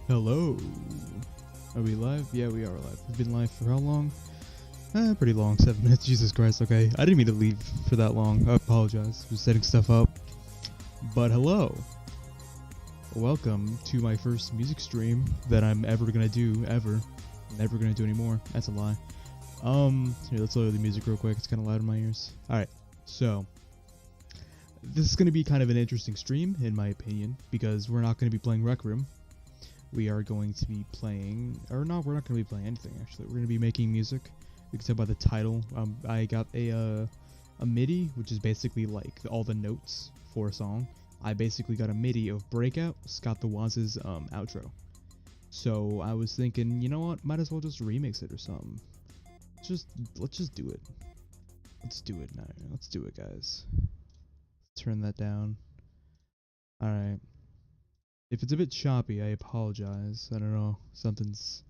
Hello. Are we live? Yeah, we are live. We've been live for how long? Pretty long. 7 minutes. Jesus Christ. Okay. I didn't mean to leave for that long. I apologize. I was setting stuff up. But hello. Welcome to my first music stream that I'm ever gonna do, ever. Never gonna do anymore. That's a lie. Here, let's lower the music real quick. It's kind of loud in my ears. Alright, so this is gonna be kind of an interesting stream, in my opinion, because we're not gonna be playing Rec Room. We are going to be playing, or no, we're not gonna be playing anything, actually. We're gonna be making music. You can tell by the title. I got a MIDI, which is basically like all the notes for a song. I basically got a MIDI of Breakout, Scott the Waz's outro. So I was thinking, you know what? Might as well just remix it or something. Let's just do it. Let's do it now. Let's do it, guys. Turn that down. All right. If it's a bit choppy, I apologize. I don't know. Something's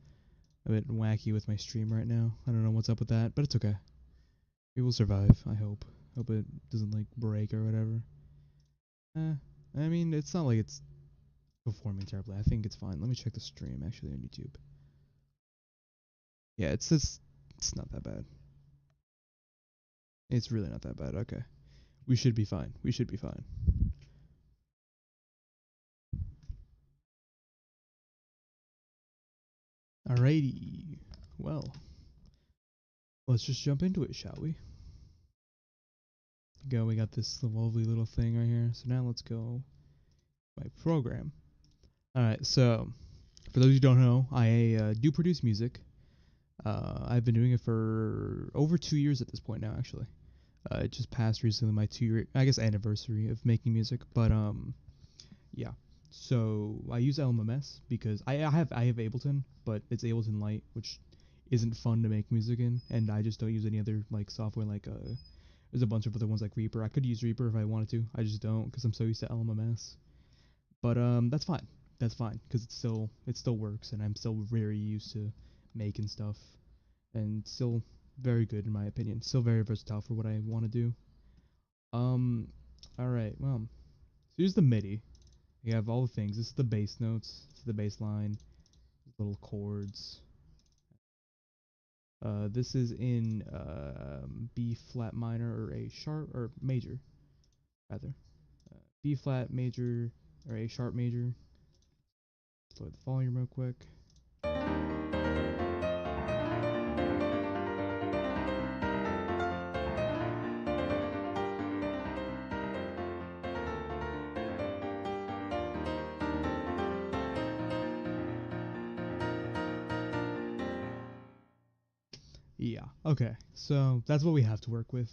a bit wacky with my stream right now. I don't know what's up with that, but it's okay. We will survive, I hope. Hope it doesn't, like, break or whatever. I mean, it's not like it's performing terribly. I think it's fine. Let me check the stream, actually, on YouTube. Yeah, it's not that bad. It's really not that bad. Okay. We should be fine. We should be fine. Alrighty. Well, let's just jump into it, shall we? We got this lovely little thing right here. So now let's go my program. Alright, so for those who don't know, I do produce music. I've been doing it for over 2 years at this point now, actually. It just passed recently my 2-year, I guess, anniversary of making music. But yeah. So I use LMMS because I have Ableton, but it's Ableton Lite, which isn't fun to make music in, and I just don't use any other like software like there's a bunch of other ones like Reaper. I could use Reaper if I wanted to. I just don't because I'm so used to LMMS. But that's fine. That's fine because it still works, and I'm still very used to making stuff, and still very good in my opinion. Still very versatile for what I want to do. All right. Well, so here's the MIDI. You have all the things. This is the bass notes. This is the bass line. Little chords. This is in B flat minor or A sharp or major, rather. B flat major or A sharp major. Lower the volume real quick. Yeah. Okay. So that's what we have to work with.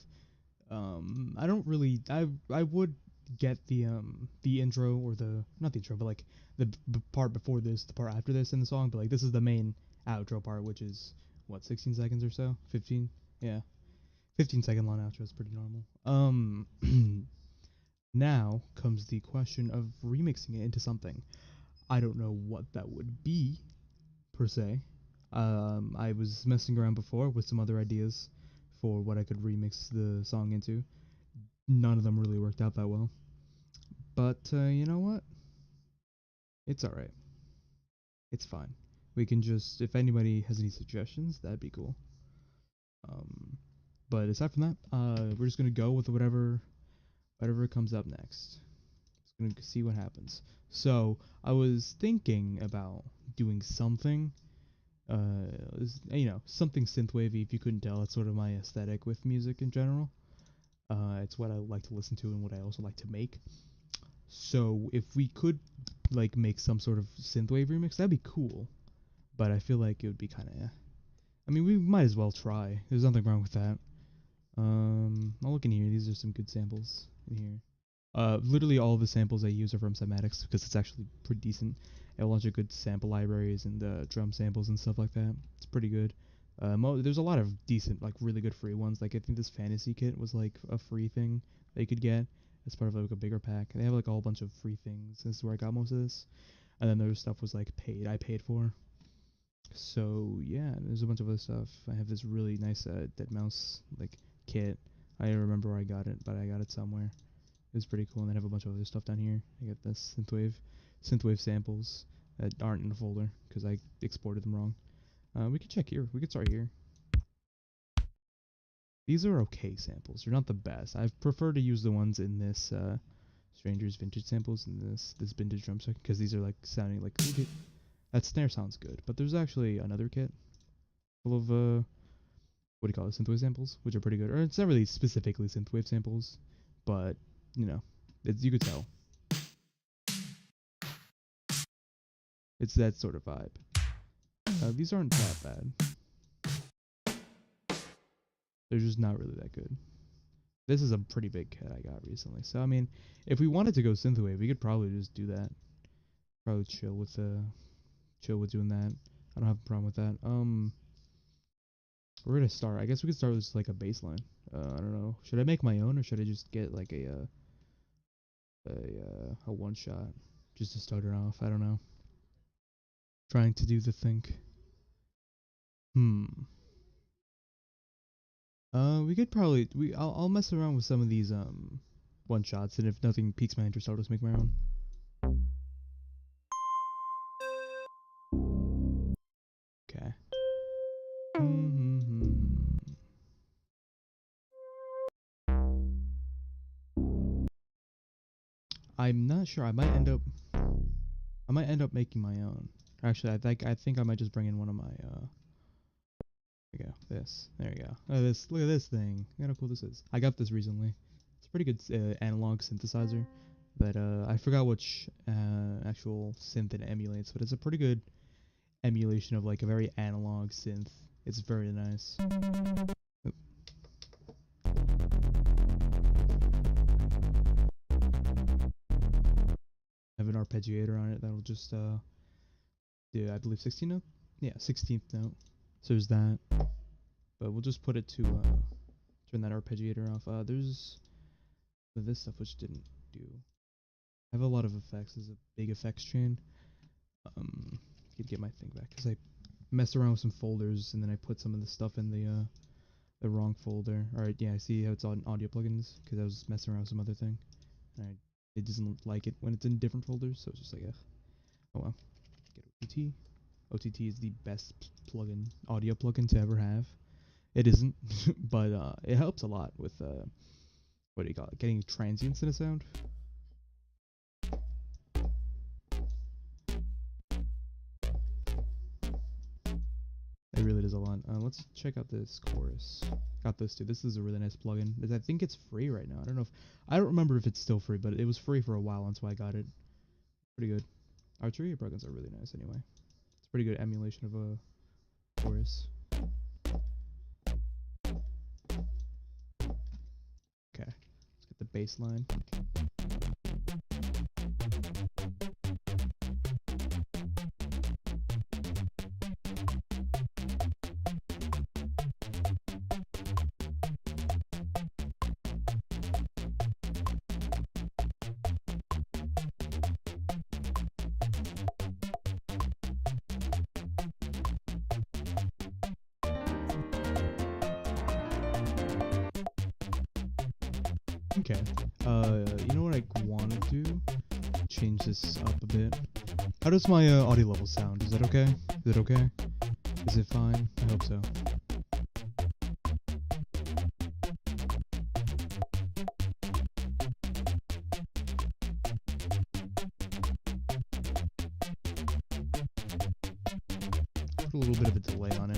I don't really. I would get the intro or the not the intro, but like the part before this, the part after this in the song. But like this is the main outro part, which is what 16 seconds or so, 15. Yeah, 15-second long outro is pretty normal. Now comes the question of remixing it into something. I don't know what that would be per se. I was messing around before with some other ideas for what I could remix the song into. None of them really worked out that well. But you know what? It's alright. It's fine. We can just, if anybody has any suggestions, that'd be cool. But aside from that, we're just gonna go with whatever comes up next. Just gonna see what happens. So I was thinking about doing something something synthwavy. If you couldn't tell, it's sort of my aesthetic with music in general. It's what I like to listen to and what I also like to make. So if we could like make some sort of synthwave remix, that'd be cool. But I feel like it would be kind of. I mean, we might as well try. There's nothing wrong with that. I'll look in here. These are some good samples in here. Literally all the samples I use are from Cymatics because it's actually pretty decent. A bunch of good sample libraries and drum samples and stuff like that. It's pretty good. There's a lot of decent, like really good free ones. Like I think this fantasy kit was like a free thing that you could get as part of like a bigger pack. They have like a whole bunch of free things. This is where I got most of this. And then their stuff was like paid. I paid for. So yeah, there's a bunch of other stuff. I have this really nice Dead Mouse like kit. I don't remember where I got it, but I got it somewhere. It was pretty cool, and then I have a bunch of other stuff down here. I got this synthwave samples that aren't in the folder because I exported them wrong. We could check here. We could start here. These are okay samples. They're not the best. I prefer to use the ones in this Strangers vintage samples and this vintage drum set, because these are like sounding like, okay, that snare sounds good, but there's actually another kit full of what do you call it, synthwave samples, which are pretty good. Or it's not really specifically synthwave samples, but you know, you could tell it's that sort of vibe. These aren't that bad. They're just not really that good. This is a pretty big kit I got recently, so I mean, if we wanted to go synthwave, we could probably just do that. Probably chill with doing that. I don't have a problem with that. Where to start? I guess we could start with like a bass line. I don't know. Should I make my own, or should I just get like a one shot just to start it off? I don't know. Trying to do the think. We could probably I'll mess around with some of these one shots, and if nothing piques my interest, I'll just make my own. Okay. I'm not sure. I might end up making my own. Actually, I think I might just bring in one of my there you go. There you go. Look at this thing. Look how cool this is. I got this recently. It's a pretty good analog synthesizer, but I forgot which actual synth it emulates, but it's a pretty good emulation of like a very analog synth. It's very nice. Oop. I have an arpeggiator on it that'll just do, I believe, 16th note. Yeah, 16th note. So there's that. But we'll just put it to turn that arpeggiator off. There's this stuff which didn't do. I have a lot of effects. There's a big effects chain. Could get my thing back because I messed around with some folders and then I put some of the stuff in the wrong folder. Alright, yeah, I see how it's on audio plugins because I was messing around with some other thing. And it doesn't like it when it's in different folders, so it's just like, oh well. Get OTT. OTT is the best audio plugin to ever have. It isn't, but it helps a lot with what do you call it? Getting transients in a sound. It really does a lot. Let's check out this chorus. Got this too. This is a really nice plugin. I think it's free right now. I don't remember if it's still free, but it was free for a while. That's why I got it. Pretty good. Arturia plugins are really nice anyway. It's a pretty good emulation of a chorus. Okay, let's get the bass line. Okay. You know what I want to do? Change this up a bit. How does my audio level sound? Is that okay? Is it okay? Is it fine? I hope so. Put a little bit of a delay on it.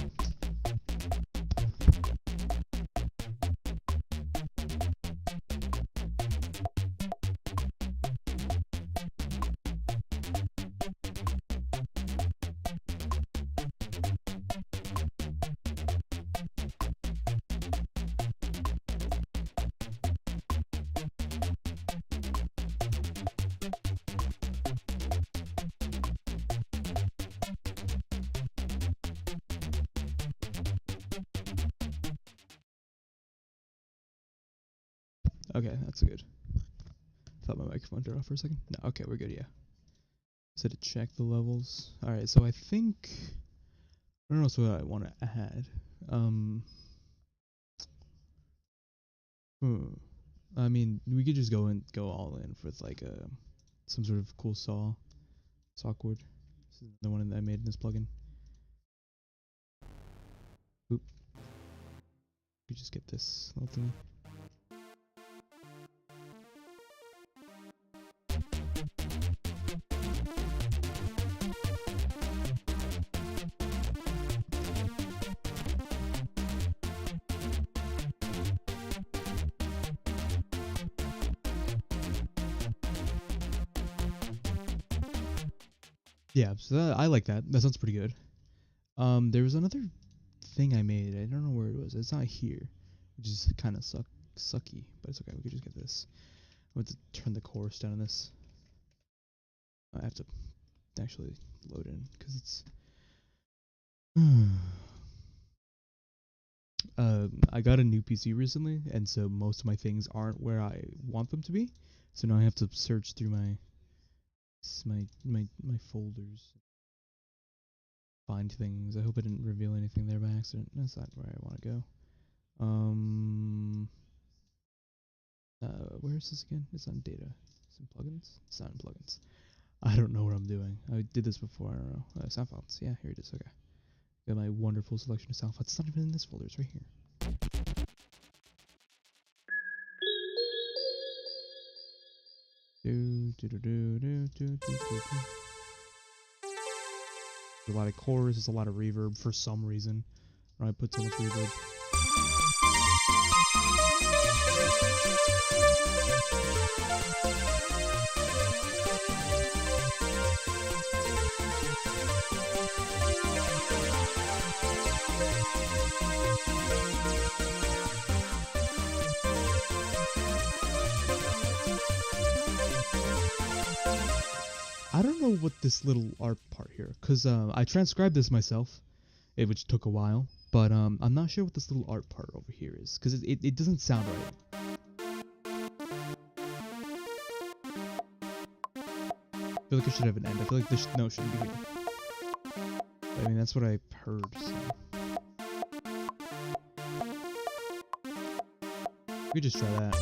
Okay, that's good. Thought my microphone turned off for a second. No, okay, we're good, yeah. So to check the levels. Alright, so I think I don't know what I want to add. I mean, we could just go all in with like some sort of cool saw chord. This is the one that I made in this plugin. Oop. You just get this little thing. Yeah, so I like that. That sounds pretty good. There was another thing I made. I don't know where it was. It's not here, which is kind of sucky, but it's okay. We could just get this. I'm going to turn the chorus down on this. I have to actually load in because it's. I got a new PC recently, and so most of my things aren't where I want them to be. So now I have to search through my folders, find things. I hope I didn't reveal anything there by accident. That's not where I want to go. Where is this again? It's on data. It's in plugins. It's not in plugins. I don't know what I'm doing. I did this before. I don't know. Sound files. Yeah, here it is. Okay. Got my wonderful selection of sound files. It's not even in this folder. It's right here. There's a lot of chorus. There's a lot of reverb for some reason. I put so much reverb. I don't know what this little art part here, because I transcribed this myself, which took a while, but I'm not sure what this little art part over here is, because it doesn't sound right. I feel like it should have an end. I feel like this note shouldn't be here. I mean, that's what I heard, so. We could just try that.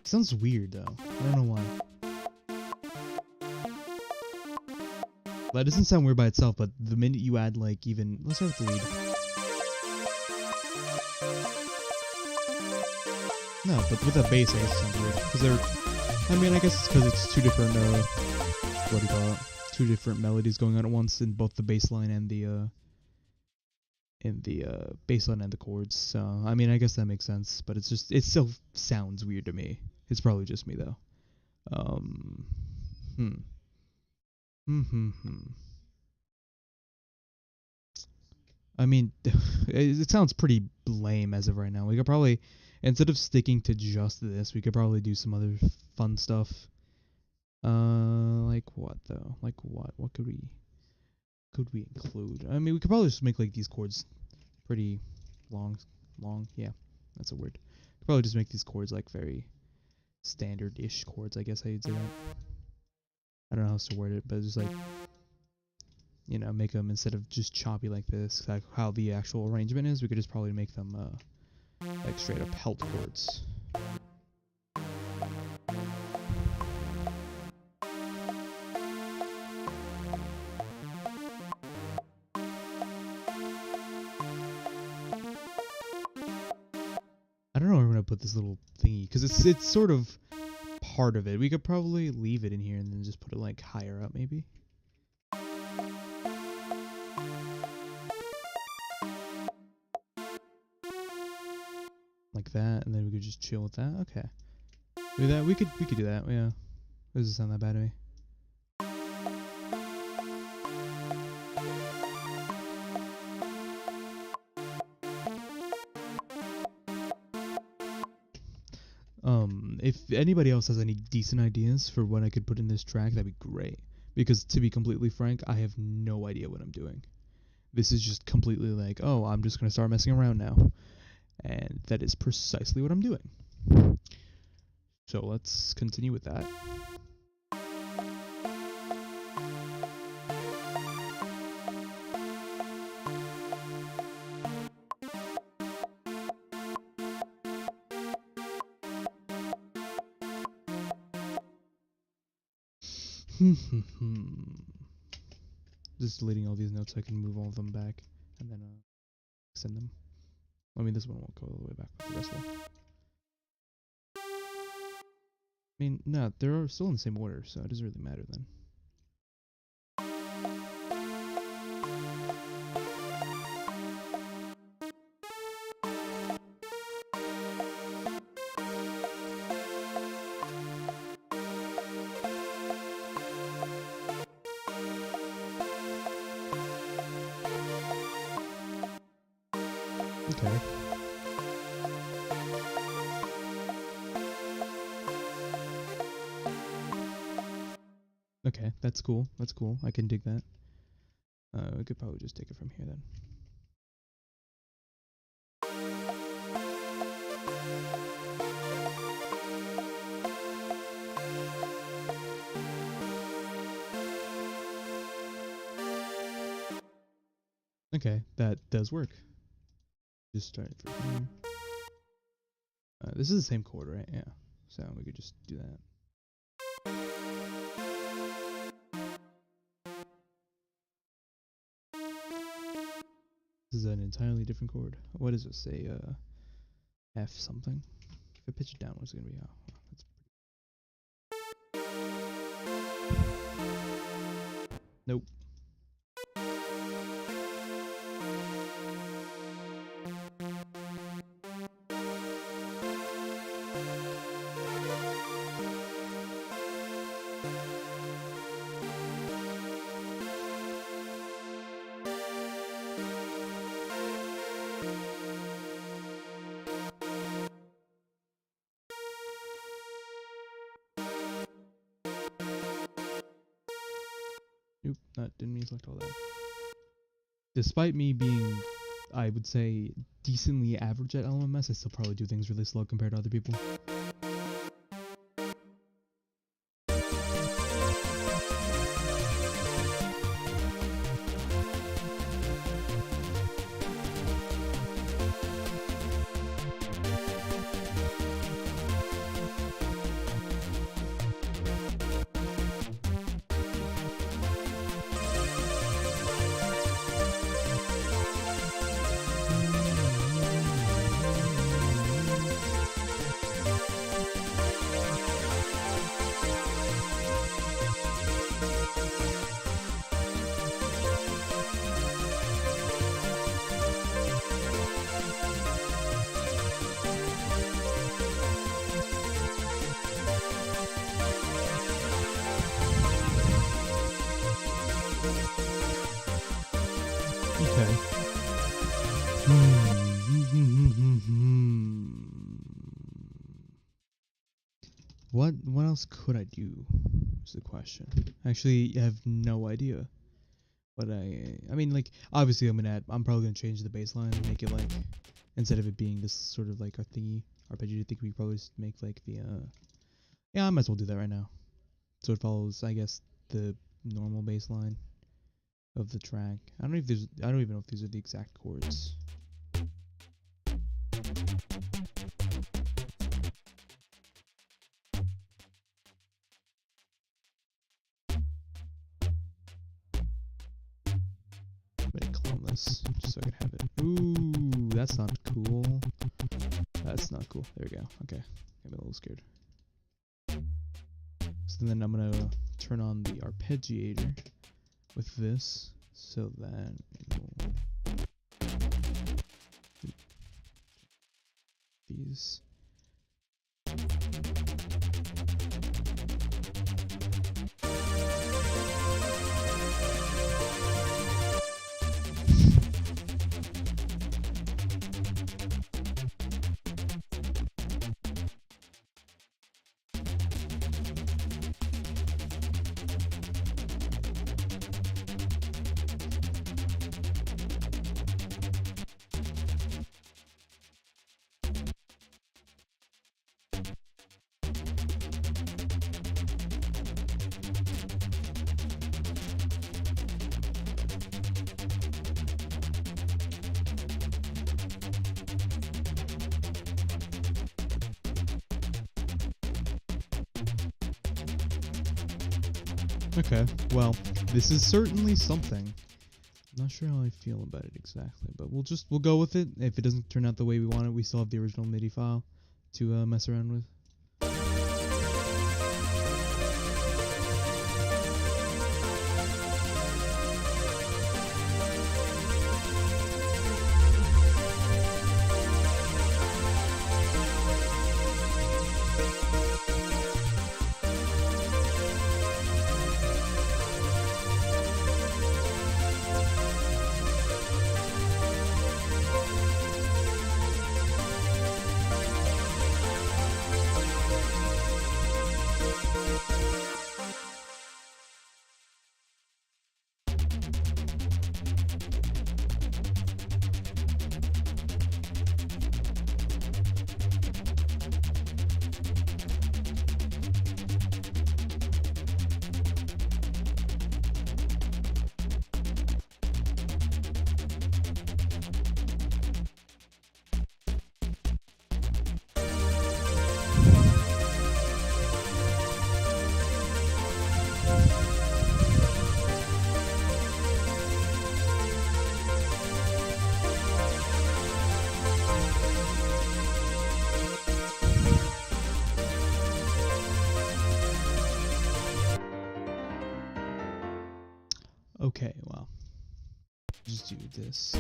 Sounds weird though. I don't know why. That doesn't sound weird by itself, but the minute you add like even let's start with the lead. No, but with the bass I guess it sounds weird. Because they're I mean I guess it's because it's two different what do you call it? Two different melodies going on at once in both the bass line and the bass line and the chords. So I mean I guess that makes sense, but it still sounds weird to me. It's probably just me though. I mean, it sounds pretty lame as of right now. We could probably, instead of sticking to just this, we could probably do some other fun stuff. Like what though? Like what? What could we include? I mean, we could probably just make like these chords pretty long. Yeah, that's a word. Could probably just make these chords like very standard-ish chords. I guess I'd say that. I don't know how else to word it, but just like, you know, make them instead of just choppy like this, like how the actual arrangement is, we could just probably make them like straight up pelt chords. I don't know where I'm gonna put this little thingy because it's sort of part of it. We could probably leave it in here and then just put it like higher up maybe. Like that, and then we could just chill with that. Okay. Do that. We could do that. Yeah. It doesn't sound that bad to me. If anybody else has any decent ideas for what I could put in this track, that'd be great. Because to be completely frank, I have no idea what I'm doing. This is just completely like, oh, I'm just gonna start messing around now. And that is precisely what I'm doing. So let's continue with that. Just deleting all these notes so I can move all of them back and then extend them. I mean, this one won't go all the way back, but the rest will. I mean, no, they're still in the same order, so it doesn't really matter then. Okay. Okay, that's cool. That's cool. I can dig that. We could probably just take it from here then. Okay, that does work. Just start it from here. This is the same chord, right? Yeah. So we could just do that. This is an entirely different chord. What does it say? F something. If I pitch it down, what's it gonna be? Oh, that's nope. Nope, that didn't mean to select all that. Despite me being, I would say, decently average at LMS, I still probably do things really slow compared to other people. Okay. What else could I do? Is the question. Actually, I have no idea. But I mean, like, obviously I'm probably gonna change the bass line and make it like, instead of it being this sort of like a thingy arpeggio, I think we probably just make like the yeah, I might as well do that right now. So it follows, I guess, the normal bass line of the track. I don't even know if these are the exact chords. I'm gonna clone this just so I can have it. Ooh, that's not cool. That's not cool. There we go. Okay, I'm a little scared. So then I'm gonna turn on the arpeggiator with this so that it'll these. Okay, well, this is certainly something. I'm not sure how I feel about it exactly, but we'll go with it. If it doesn't turn out the way we want it, we still have the original MIDI file to mess around with. Okay, well, just do this. I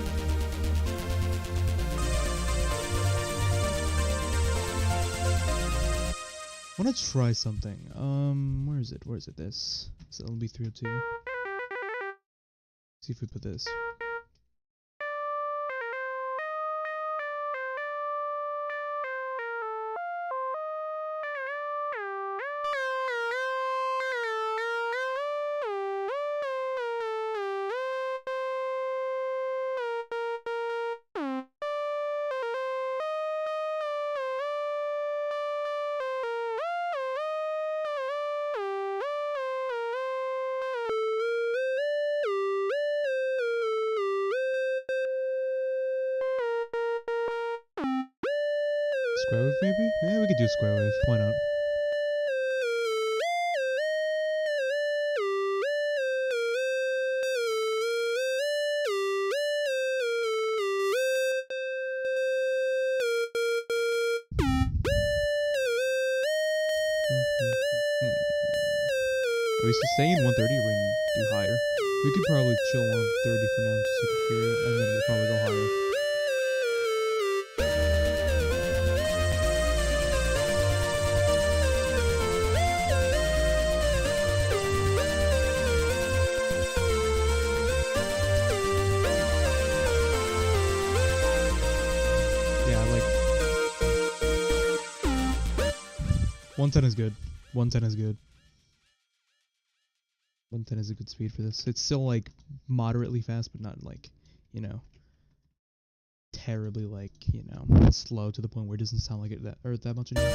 want to try something. Where is it? Where is it? This. Is it LB 302? See if we put this. Square wave, maybe? Yeah, we could do square wave. Why not? Are we staying in 130 or are we going to do higher? We could probably chill 130 for now just so we can hear it, and then we'll probably go higher. Yeah, like 110 is good. 110 is good. 110 is a good speed for this. It's still like moderately fast, but not like, you know, terribly like, you know, slow to the point where it doesn't sound like it that much anymore.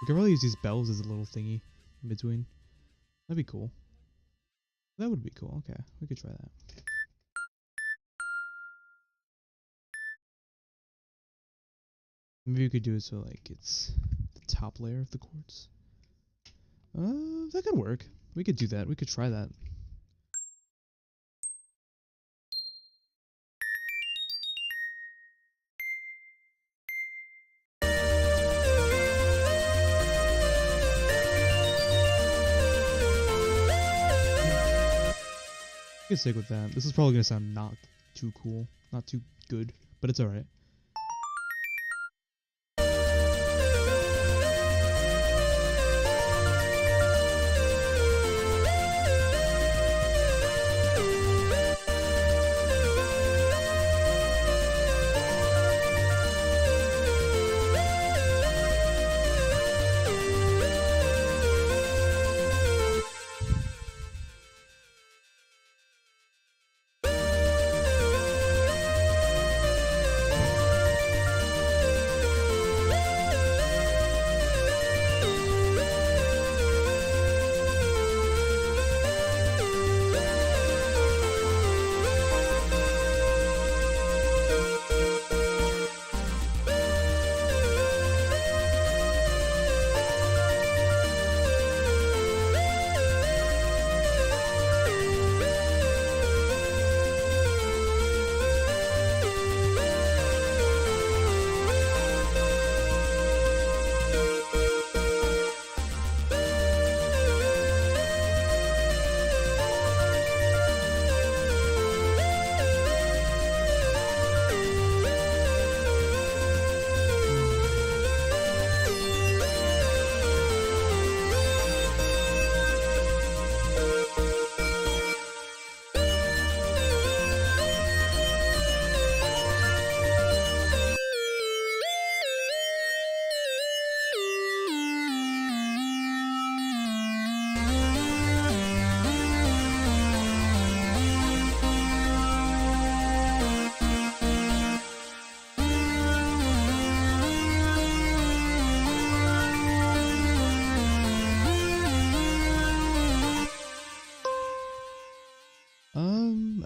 We could probably use these bells as a little thingy in between. That'd be cool. That would be cool. Okay, we could try that. Maybe we could do it so like it's the top layer of the chords. That could work. We could do that. We could try that. We can stick with that. This is probably gonna sound not too cool, not too good, but it's alright.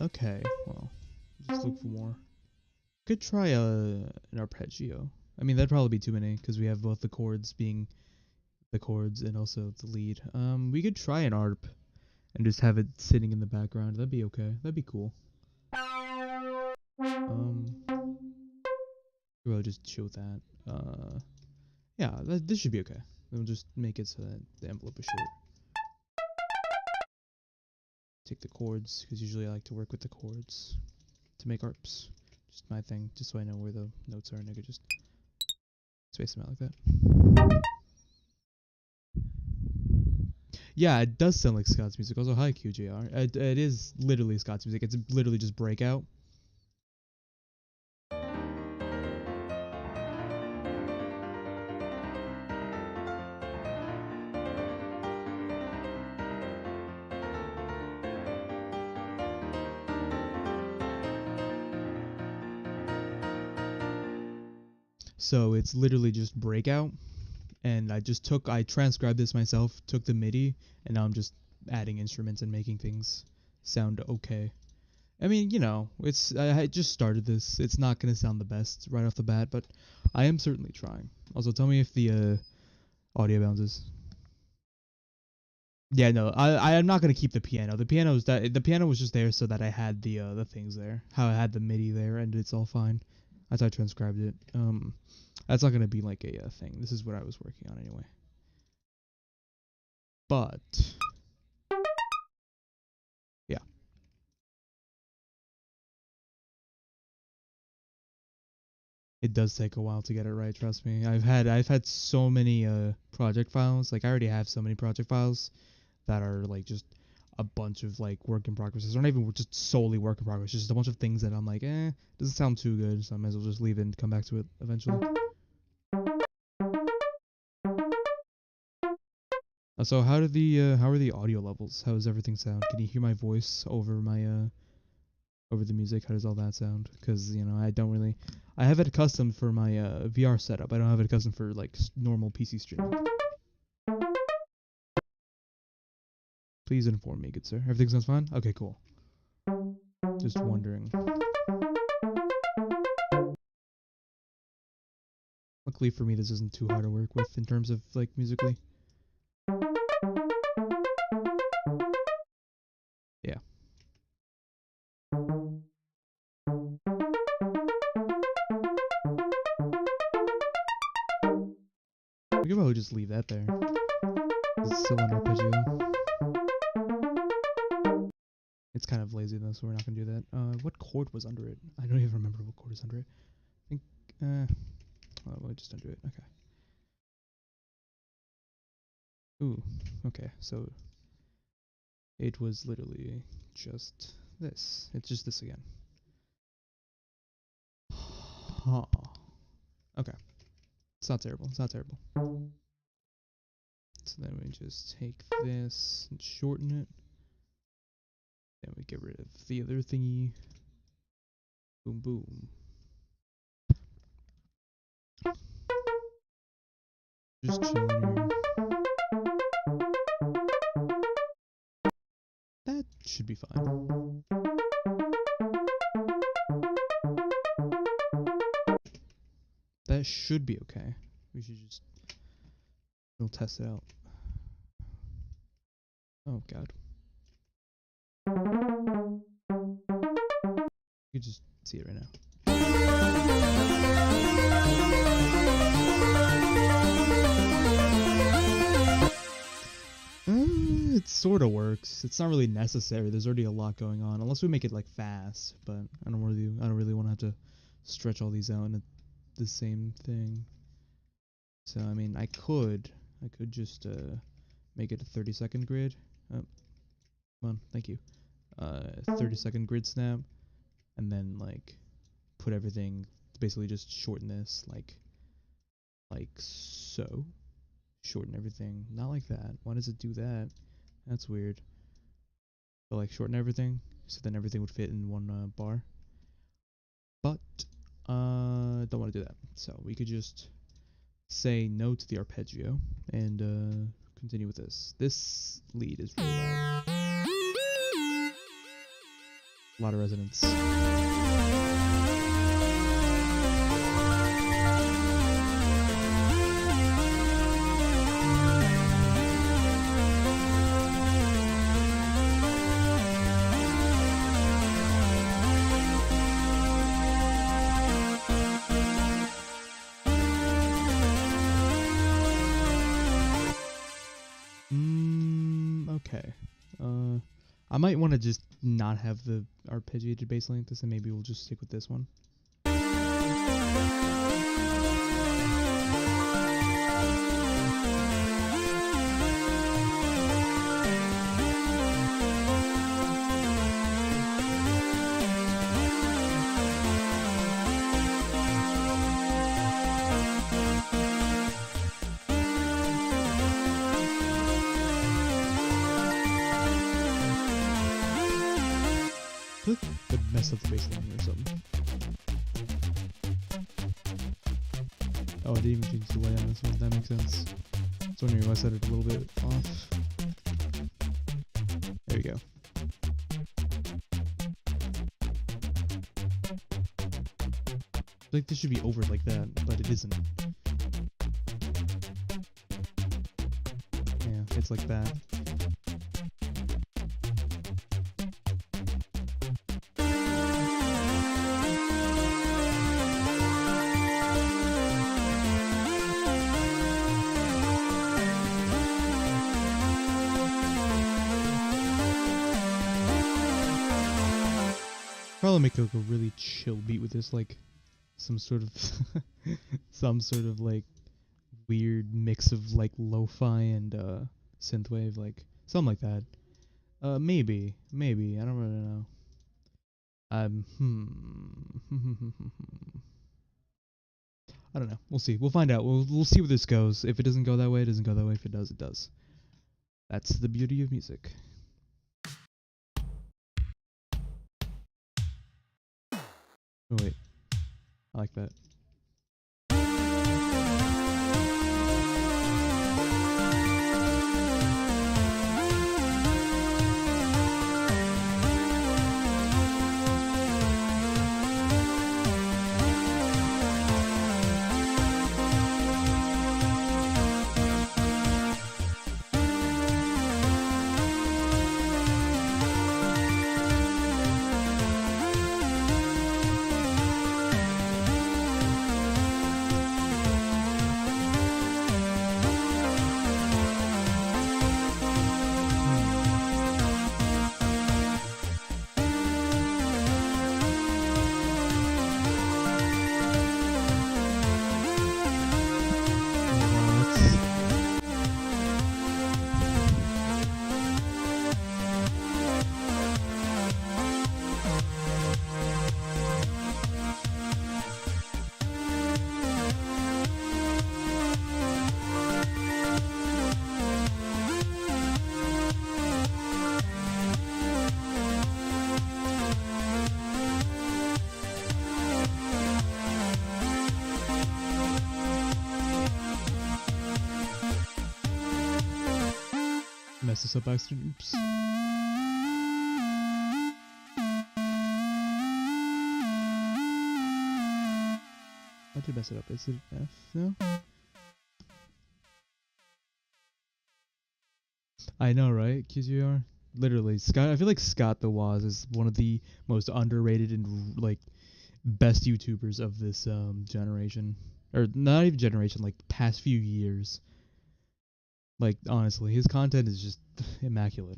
Okay, well, just look for more. Could try an arpeggio. I mean, that'd probably be too many because we have both the chords being the chords and also the lead. We could try an arp and just have it sitting in the background. That'd be okay. That'd be cool. I'll just show that. Yeah, this should be okay. We'll just make it so that the envelope is short. Take the chords, because usually I like to work with the chords to make ARPs. Just my thing, just so I know where the notes are, and I could just space them out like that. Yeah, it does sound like Scott's music. Also, hi QJR. It is literally Scott's music. It's literally just Breakout. So it's literally just Breakout, and I transcribed this myself, took the MIDI, and now I'm just adding instruments and making things sound okay. I mean, you know, I just started this. It's not gonna sound the best right off the bat, but I am certainly trying. Also, tell me if the audio bounces. Yeah, no, I am not gonna keep the piano. The piano was just there so that I had the things there. How I had the MIDI there, and it's all fine. As I transcribed it. That's not gonna be like a thing. This is what I was working on anyway. But yeah, it does take a while to get it right. Trust me. I've had so many project files. Like I already have so many project files that are like just a bunch of like work in progress. They're not even just solely work in progress. It's just a bunch of things that I'm like, doesn't sound too good, so I might as well just leave it and come back to it eventually. So how are the audio levels? How does everything sound? Can you hear my voice over over the music? How does all that sound? Because you know I have it custom for my VR setup. I don't have it custom for like normal PC streaming. Please inform me, good sir. Everything sounds fine? Okay, cool. Just wondering. Luckily for me, this isn't too hard to work with in terms of like musically. Yeah. We could probably just leave that there. It's still under arpeggio. It's kind of lazy though, so we're not gonna do that. What chord was under it? I don't even remember what chord is under it. I think, well, we'll just undo it. Okay. Ooh, okay, so it was literally just this. It's just this again. Huh. Okay. It's not terrible. It's not terrible. So then we just take this and shorten it. Then we get rid of the other thingy. Boom, boom. Just chilling here. That should be fine. That should be okay. We should just... We'll test it out. Oh, God. You can just see it right now. It sort of works. It's not really necessary. There's already a lot going on, unless we make it like fast. But I don't really want to have to stretch all these out into the same thing. So I mean, I could just make it a 30-second grid. Oh, come on, thank you. 30-second grid snap, and then like put everything. Basically, just shorten this like so. Shorten everything. Not like that. Why does it do that? That's weird. But like shorten everything, so then everything would fit in one bar. But don't want to do that. So we could just say no to the arpeggio and continue with this. This lead is really loud. A lot of resonance. Okay. I might want to just not have the arpeggiated bass like this, and maybe we'll just stick with this one. Could mess up the bass line or something. Oh, I didn't even change the delay on this one. That makes sense. I was wondering why I set it a little bit off. There we go. I feel like this should be over like that, but it isn't. Yeah, it's like that. Probably make like a really chill beat with this, like some sort of like weird mix of like lo-fi and synthwave, like something like that. Maybe I don't really know. I don't know. We'll see. We'll find out. We'll see where this goes. If it doesn't go that way, it doesn't go that way. If it does, it does. That's the beauty of music. Oh wait, I like that. Mess this up by accident. Oops. I did mess it up. Is it F? No? I know, right? QGR? Literally. Scott. I feel like Scott the Woz is one of the most underrated and like best YouTubers of this generation. Or not even generation, like past few years. Like, honestly, his content is just immaculate.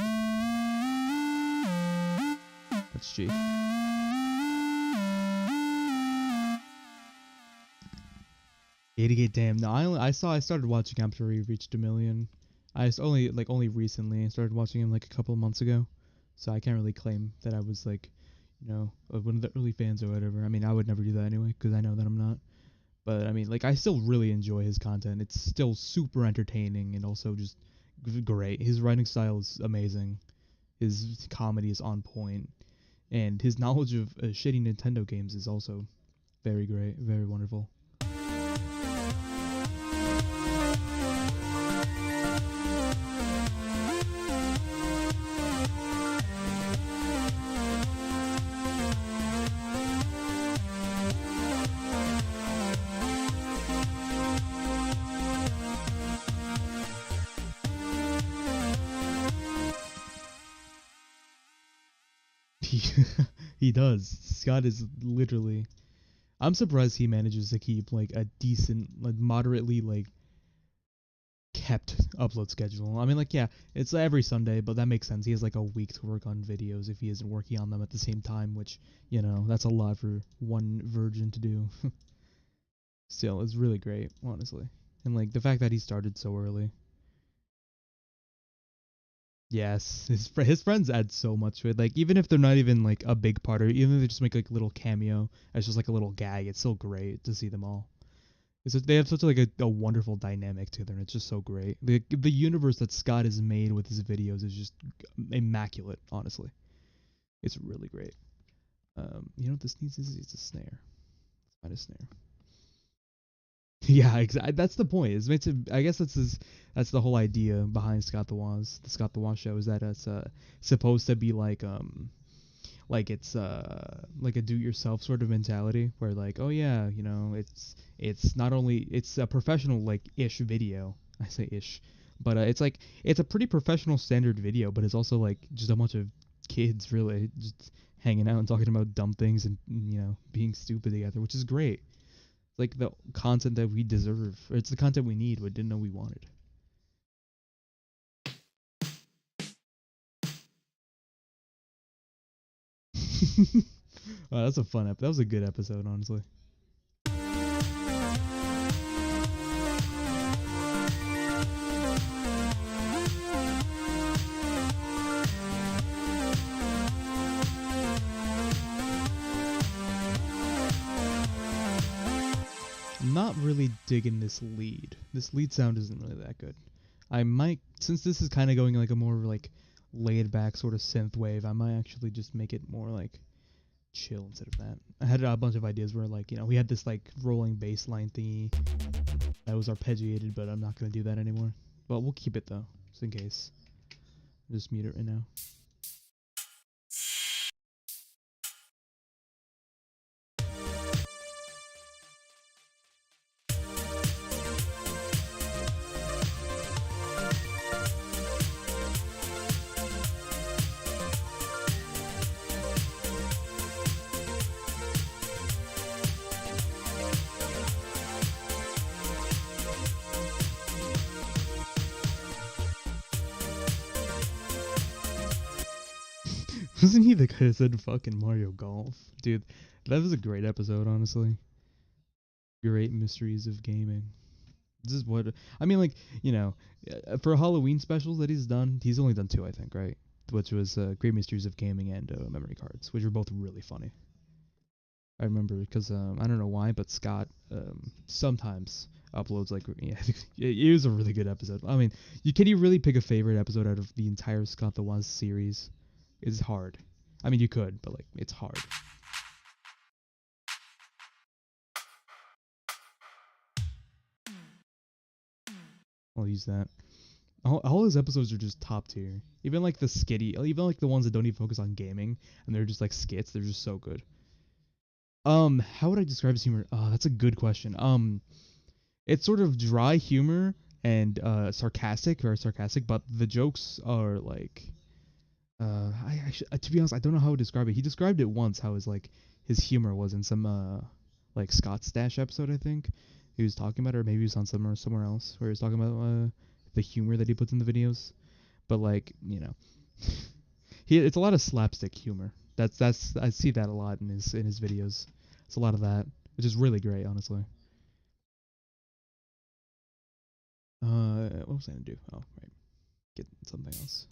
That's G. 88, damn. No, I started watching after he reached 1 million. Only recently. I started watching him like a couple of months ago. So I can't really claim that I was like, you know, one of the early fans or whatever. I mean, I would never do that anyway, because I know that I'm not. But I mean, like, I still really enjoy his content. It's still super entertaining and also just great. His writing style is amazing. His comedy is on point, and his knowledge of shitty Nintendo games is also very great, very wonderful. He does. Scott is literally. I'm surprised he manages to keep like a decent, like moderately like kept upload schedule. I mean, like, yeah, it's every Sunday, but that makes sense. He has like a week to work on videos if he isn't working on them at the same time, which, you know, that's a lot for one virgin to do. Still, it's really great, honestly. And like the fact that he started so early. Yes, his friends add so much to it. Like even if they're not even like a big part, or even if they just make like a little cameo, it's just like a little gag. It's so great to see them all. They have such like a wonderful dynamic to them. It's just so great. The universe that Scott has made with his videos is just immaculate. Honestly, it's really great. You know what this needs is it's a snare. Let's find a snare. Yeah, exactly. That's the point. It's meant to. I guess that's the whole idea behind Scott the Woz. The Scott the Woz show is that it's supposed to be like it's like a do-it-yourself sort of mentality where like, oh yeah, you know, it's not only it's a professional like ish video. I say ish, but it's like it's a pretty professional standard video, but it's also like just a bunch of kids really just hanging out and talking about dumb things and, you know, being stupid together, which is great. Like the content that we deserve. It's the content we need, but didn't know we wanted. Wow, that's a fun That was a good episode, honestly. I'm not really digging this lead. This lead sound isn't really that good. I might, since this is kind of going like a more like laid back sort of synth wave, I might actually just make it more like chill instead of that. I had a bunch of ideas where like, you know, we had this like rolling bass line thingy that was arpeggiated, but I'm not going to do that anymore. But we'll keep it though, just in case. I'll just mute it right now. Wasn't he the guy that said fucking Mario Golf? Dude, that was a great episode, honestly. Great mysteries of gaming. This is what I mean, like, you know, for Halloween specials that he's done, he's only done two, I think, right? Which was Great Mysteries of Gaming and Memory Cards, which were both really funny. I remember because I don't know why, but Scott sometimes uploads like yeah, it was a really good episode. I mean, can you really pick a favorite episode out of the entire Scott the Woz series? It's hard. I mean, you could, but like it's hard. I'll use that. All his episodes are just top tier. Even like the skitty, even like the ones that don't even focus on gaming and they're just like skits. They're just so good. How would I describe his humor? That's a good question. It's sort of dry humor and sarcastic, very sarcastic, but the jokes are like to be honest, I don't know how to describe it. He described it once how his humor was in some like Scott Stash episode, I think. He was talking about it, or maybe he was on somewhere else where he was talking about the humor that he puts in the videos. But like, you know, it's a lot of slapstick humor. That's I see that a lot in his videos. It's a lot of that, which is really great, honestly. What was I gonna do? Oh, right, get something else.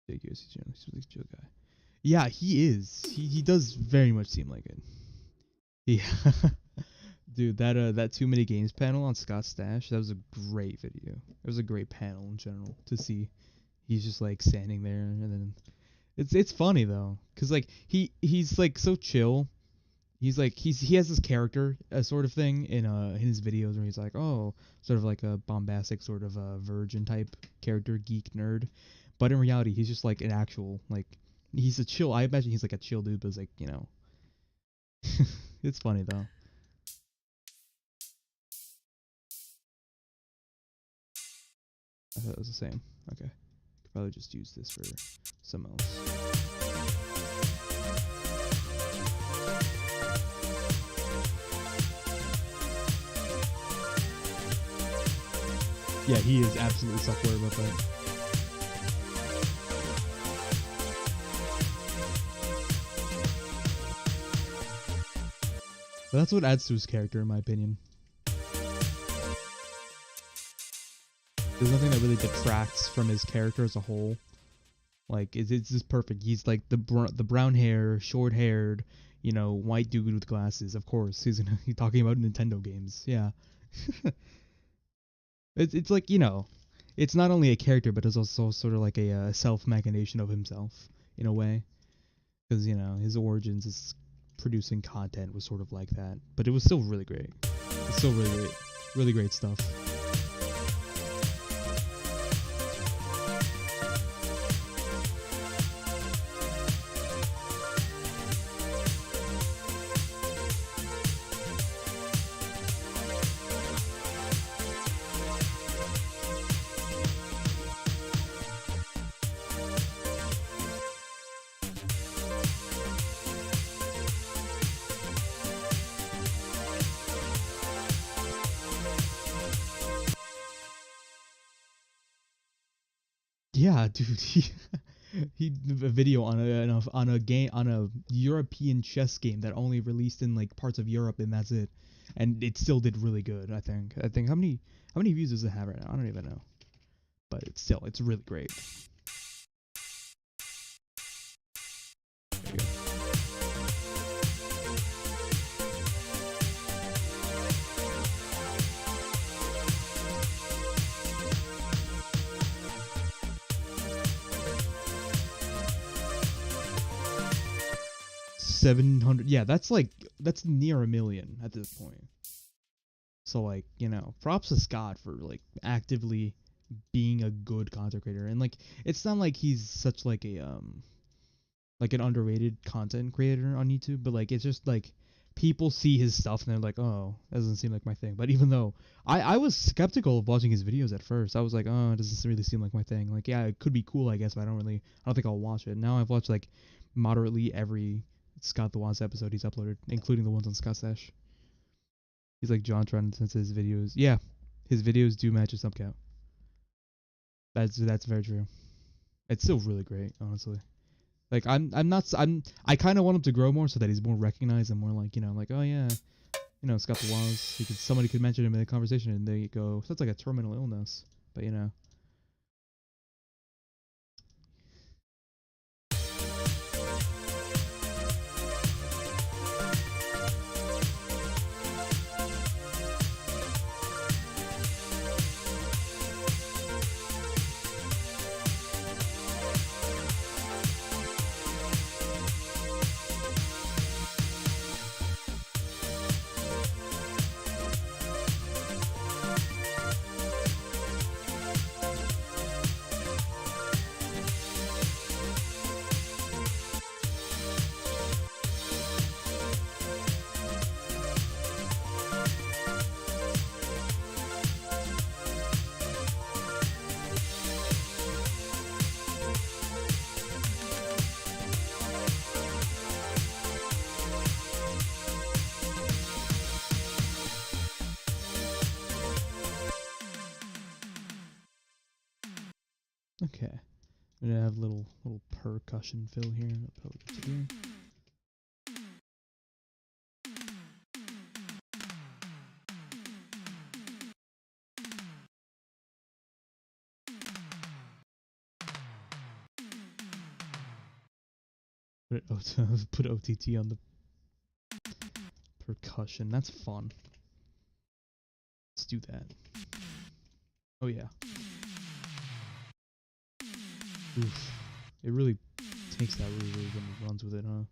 He's a really chill guy. Yeah, he is. He does very much seem like it. Yeah. Dude, that too many games panel on Scott Stash, that was a great video. It was a great panel in general to see. He's just like standing there and then it's funny though cuz like he's like so chill. He's like he has this character sort of thing in his videos where he's like, "Oh, sort of like a bombastic sort of virgin type character, geek nerd." But in reality, he's just like an actual like he's a chill. I imagine he's like a chill dude, but it's like, you know. It's funny though. I thought it was the same. Okay. Could probably just use this for some else. Yeah, he is absolutely self-aware about that. But that's what adds to his character, in my opinion. There's nothing that really detracts from his character as a whole. Like, it's just perfect. He's like the brown hair, short haired, you know, white dude with glasses. Of course, he's talking about Nintendo games. Yeah, it's like, you know, it's not only a character, but it's also sort of like a self machination of himself in a way, because you know his origins is producing content was sort of like that, but it was still really great. It's still really great stuff. Yeah, dude, he a video on a game on a European chess game that only released in like parts of Europe, and that's it, and it still did really good. I think how many views does it have right now? I don't even know, but it's really great. There you go. 700. Yeah, that's near a million at this point. So like, you know, props to Scott for like actively being a good content creator, and like it's not like he's such like an underrated content creator on YouTube, but like it's just like people see his stuff and they're like, oh, that doesn't seem like my thing. But even though I was skeptical of watching his videos at first, I was like, oh, it doesn't really seem like my thing. Like, yeah, it could be cool, I guess, but I don't think I'll watch it. Now I've watched like moderately every Scott the Woz episode he's uploaded, including the ones on Scott Sesh. He's like JonTron since his videos. Yeah, his videos do match his sub count. That's very true. It's still really great, honestly. Like I kind of want him to grow more so that he's more recognized and more like, you know, like, oh yeah, you know, Scott the Woz. Somebody could mention him in the conversation and they go, that's like a terminal illness, but you know. Okay, I'm gonna have little percussion fill here. I'll put it here. Put OTT on the percussion. That's fun. Let's do that. Oh yeah. Oof. It really takes that really when it runs with it, huh?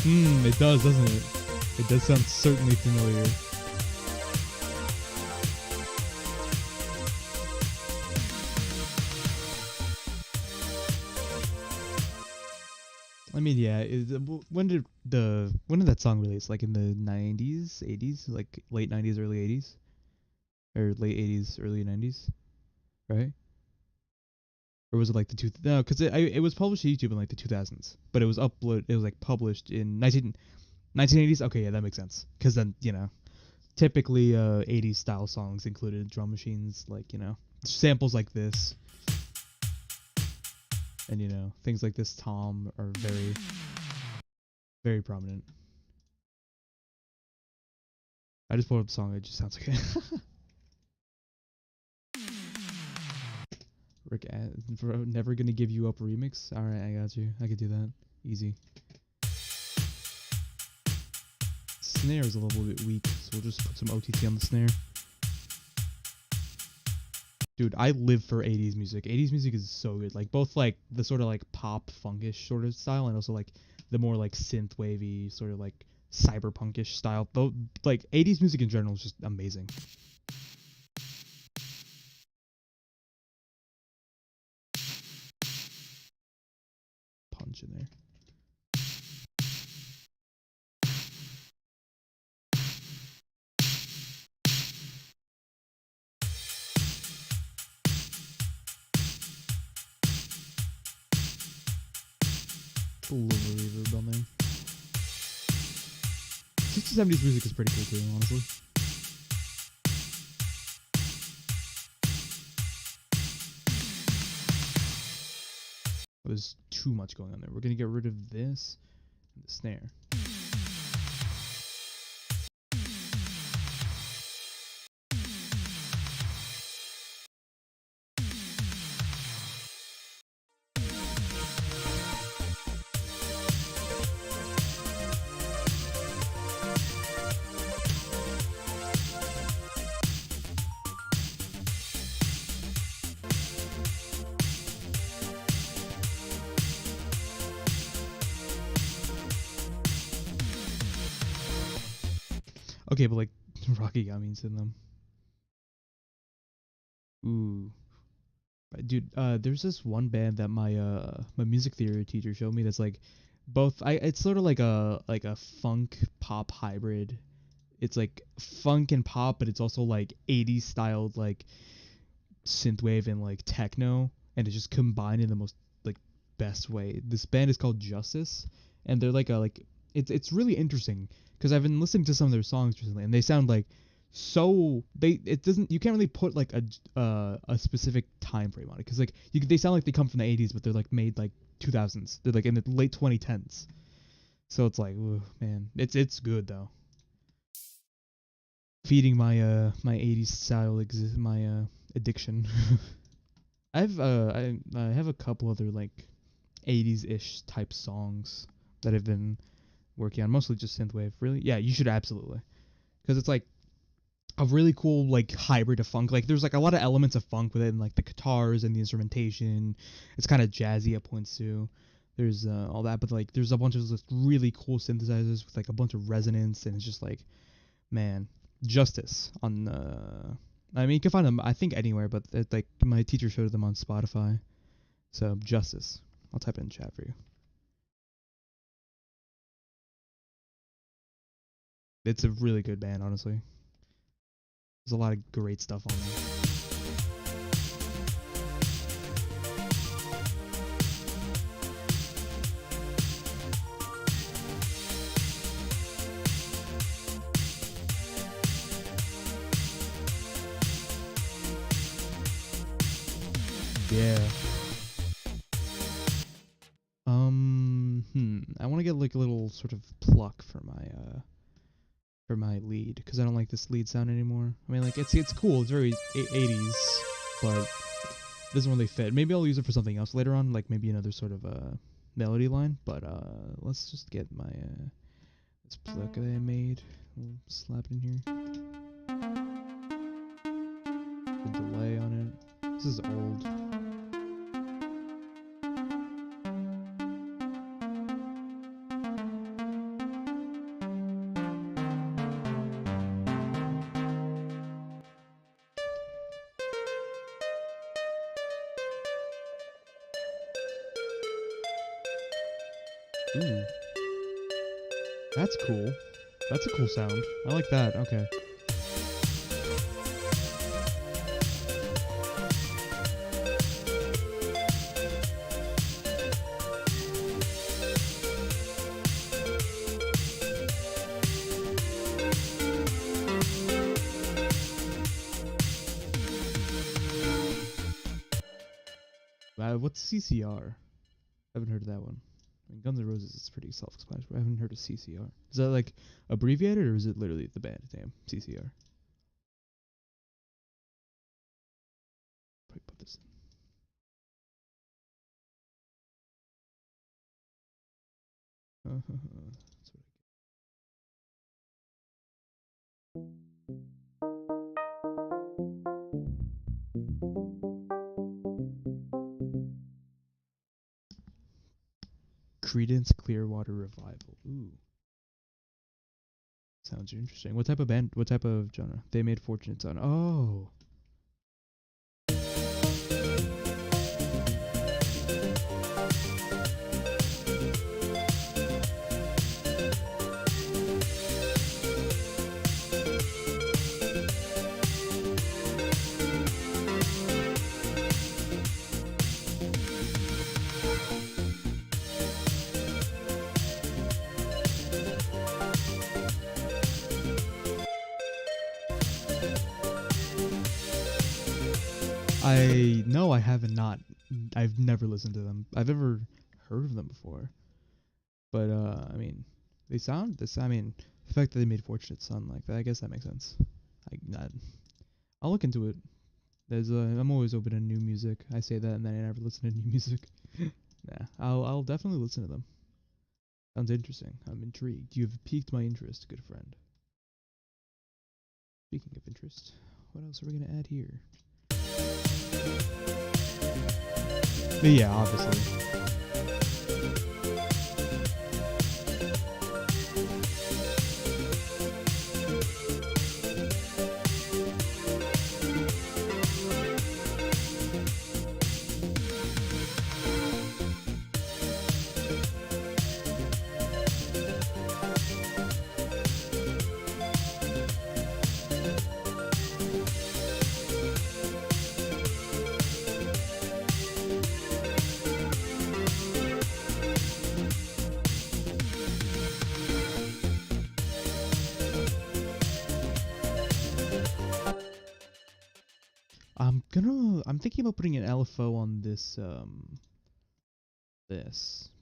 It does, doesn't it? It does sound certainly familiar. I mean, yeah. When did that song release? Like in the 90s, 80s, like late 90s, early 80s, or late 80s, early 90s, right? or was it like the two? No, because it was published to YouTube in like the 2000s, but it was upload. It was like published in 1980s. Okay, yeah, that makes sense. Because then typically 80s style songs included drum machines, like samples like this, and things like this tom are very, very prominent. I just pulled up the song. It just sounds like it. Rick, never gonna give you up remix. All right, I got you. I could do that. Easy. Snare is a little bit weak, so we'll just put some OTT on the snare. Dude, I live for 80s music. 80s music is so good. Like both like the sort of like pop funkish sort of style, and also like the more like synth wavy sort of like cyberpunkish style. Both like 80s music in general is just amazing. Punch in there. A little reverb on there. 60s, 70s music is pretty cool too, honestly. There's too much going on there. We're gonna get rid of this and the snare. Okay, but like Rocky got me into them. Ooh. Dude, there's this one band that my music theory teacher showed me that's like it's sort of like a funk pop hybrid. It's like funk and pop, but it's also like 80s styled like synthwave and like techno, and it's just combined in the most like best way. This band is called Justice, and they're it's really interesting because I've been listening to some of their songs recently, and they sound like you can't really put like a specific time frame on it, because like they sound like they come from the 80s, but they're like made like 2000s. They're like in the late 2010s, so it's like, ooh, man, it's good though. Feeding my my 80s style addiction. I have a couple other like 80s ish type songs that I've been working on, mostly just synthwave. Really, yeah, you should absolutely, because it's like a really cool like hybrid of funk. Like there's like a lot of elements of funk within like the guitars and the instrumentation. It's kind of jazzy at points too. There's all that, but like there's a bunch of just really cool synthesizers with like a bunch of resonance, and it's just like, man, Justice on I mean, you can find them I think anywhere, but like my teacher showed them on Spotify. So Justice, I'll type it in chat for you. It's a really good band, honestly. There's a lot of great stuff on there. Yeah. I want to get like a little sort of pluck for my lead, because I don't like this lead sound anymore. I mean, like it's cool, it's very 80s, but it doesn't really fit. Maybe I'll use it for something else later on, like maybe another sort of melody line. But let's just get my this pluck that I made. We'll slap it in here. The delay on it. This is old. Ooh. That's cool. That's a cool sound. I like that. Okay. What's CCR? I haven't heard of that one. I mean, Guns N' Roses is pretty self-explanatory. I haven't heard of CCR. Is that like abbreviated or is it literally the band name? CCR. Probably put this in. That's what Credence Clearwater Revival. Ooh. Sounds interesting. What type of band? What type of genre? They Made Fortunes on. Oh. I haven't not. I've never listened to them. I've ever heard of them before. But I mean, they sound this. I mean, the fact that they made Fortunate Son like that, I guess that makes sense. I'll look into it. I'm always open to new music. I say that and then I never listen to new music. Nah, I'll definitely listen to them. Sounds interesting. I'm intrigued. You've piqued my interest, good friend. Speaking of interest, what else are we gonna add here? But yeah, obviously. I'm thinking about putting an LFO on this,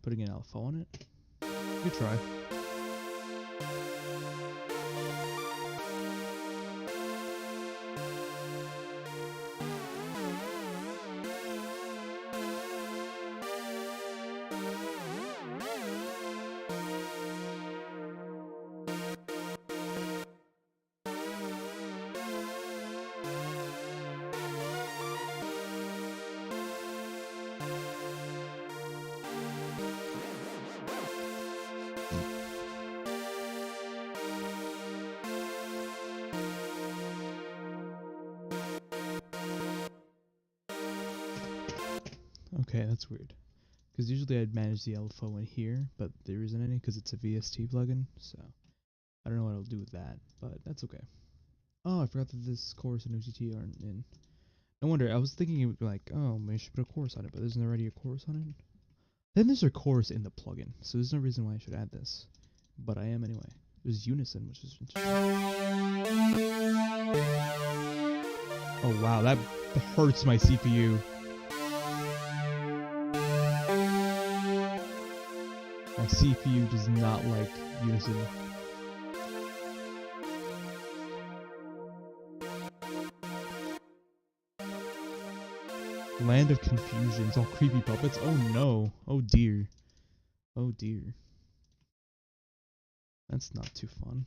putting an LFO on it. Good try. Okay, that's weird. Because usually I'd manage the LFO in here, but there isn't any because it's a VST plugin, so I don't know what I'll do with that, but that's okay. Oh, I forgot that this chorus and OTT aren't in. No wonder, I was thinking like, oh, maybe I should put a chorus on it, but isn't there already a chorus on it? Then there's a chorus in the plugin, so there's no reason why I should add this. But I am anyway. There's unison, which is interesting. Oh wow, that hurts my CPU. My CPU does not like unison. Land of Confusion. It's all creepy puppets. Oh no. Oh dear. Oh dear. That's not too fun.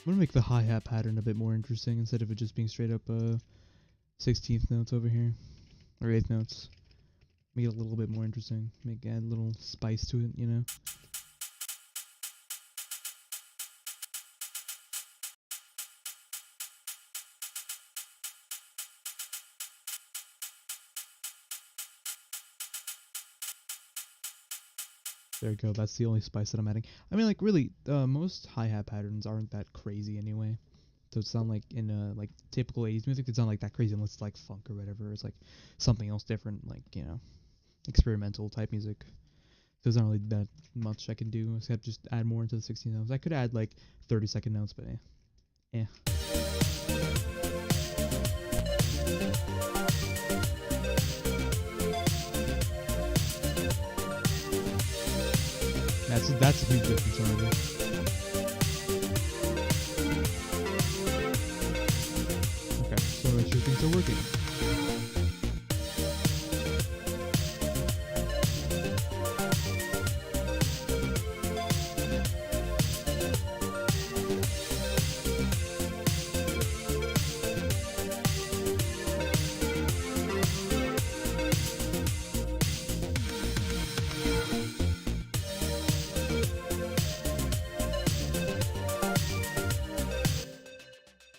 I'm gonna make the hi-hat pattern a bit more interesting instead of it just being straight up 16th notes over here, or 8th notes. Make it a little bit more interesting. Add a little spice to it, you know. There you go. That's the only spice that I'm adding. I mean, like, really, most hi-hat patterns aren't that crazy anyway. So it's not like in like typical 80s music, it's not like that crazy unless it's like funk or whatever. It's like something else different, like, you know, experimental type music. So there's not really that much I can do except just add more into the 16 notes. I could add like 30-second notes, but eh. That's a huge difference already. Okay, so make sure things are working.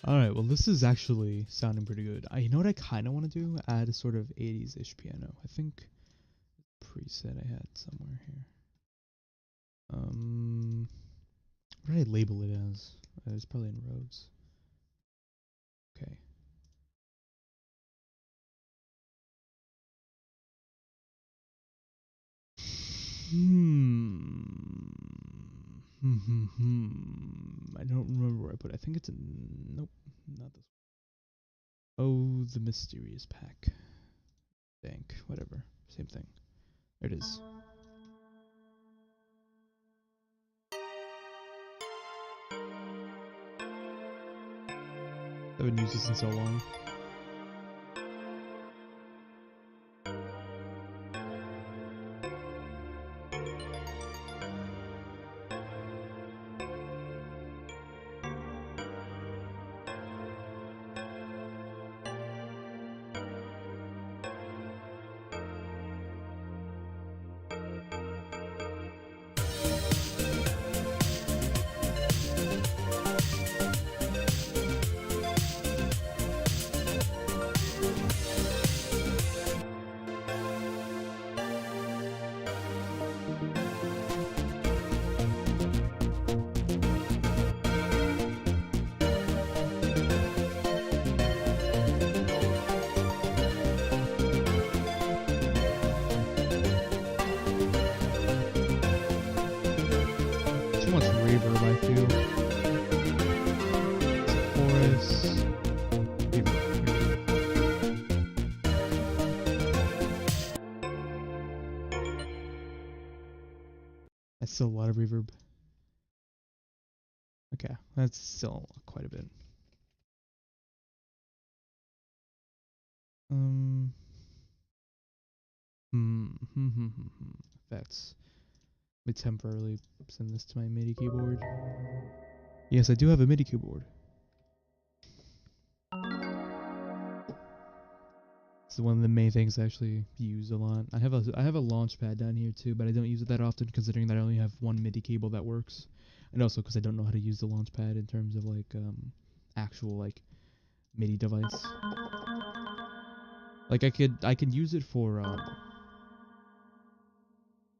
Alright, well this is actually sounding pretty good. You know what I kind of want to do? Add a sort of 80s-ish piano. I think preset I had somewhere here. What did I label it as? It's probably in Rhodes. Okay. I don't remember where I put it. I think it's in... Nope, not this one. Oh, the mysterious pack. Bank, whatever. Same thing. There it is. I haven't used this in so long. Too much reverb, I feel. Chorus. That's still a lot of reverb. Okay, that's still quite a bit. Effects. Let me temporarily send this to my MIDI keyboard. Yes, I do have a MIDI keyboard. It's one of the main things I actually use a lot. I have a launch pad down here too, but I don't use it that often considering that I only have one MIDI cable that works. And also because I don't know how to use the launch pad in terms of like actual like MIDI device. Like I could use it for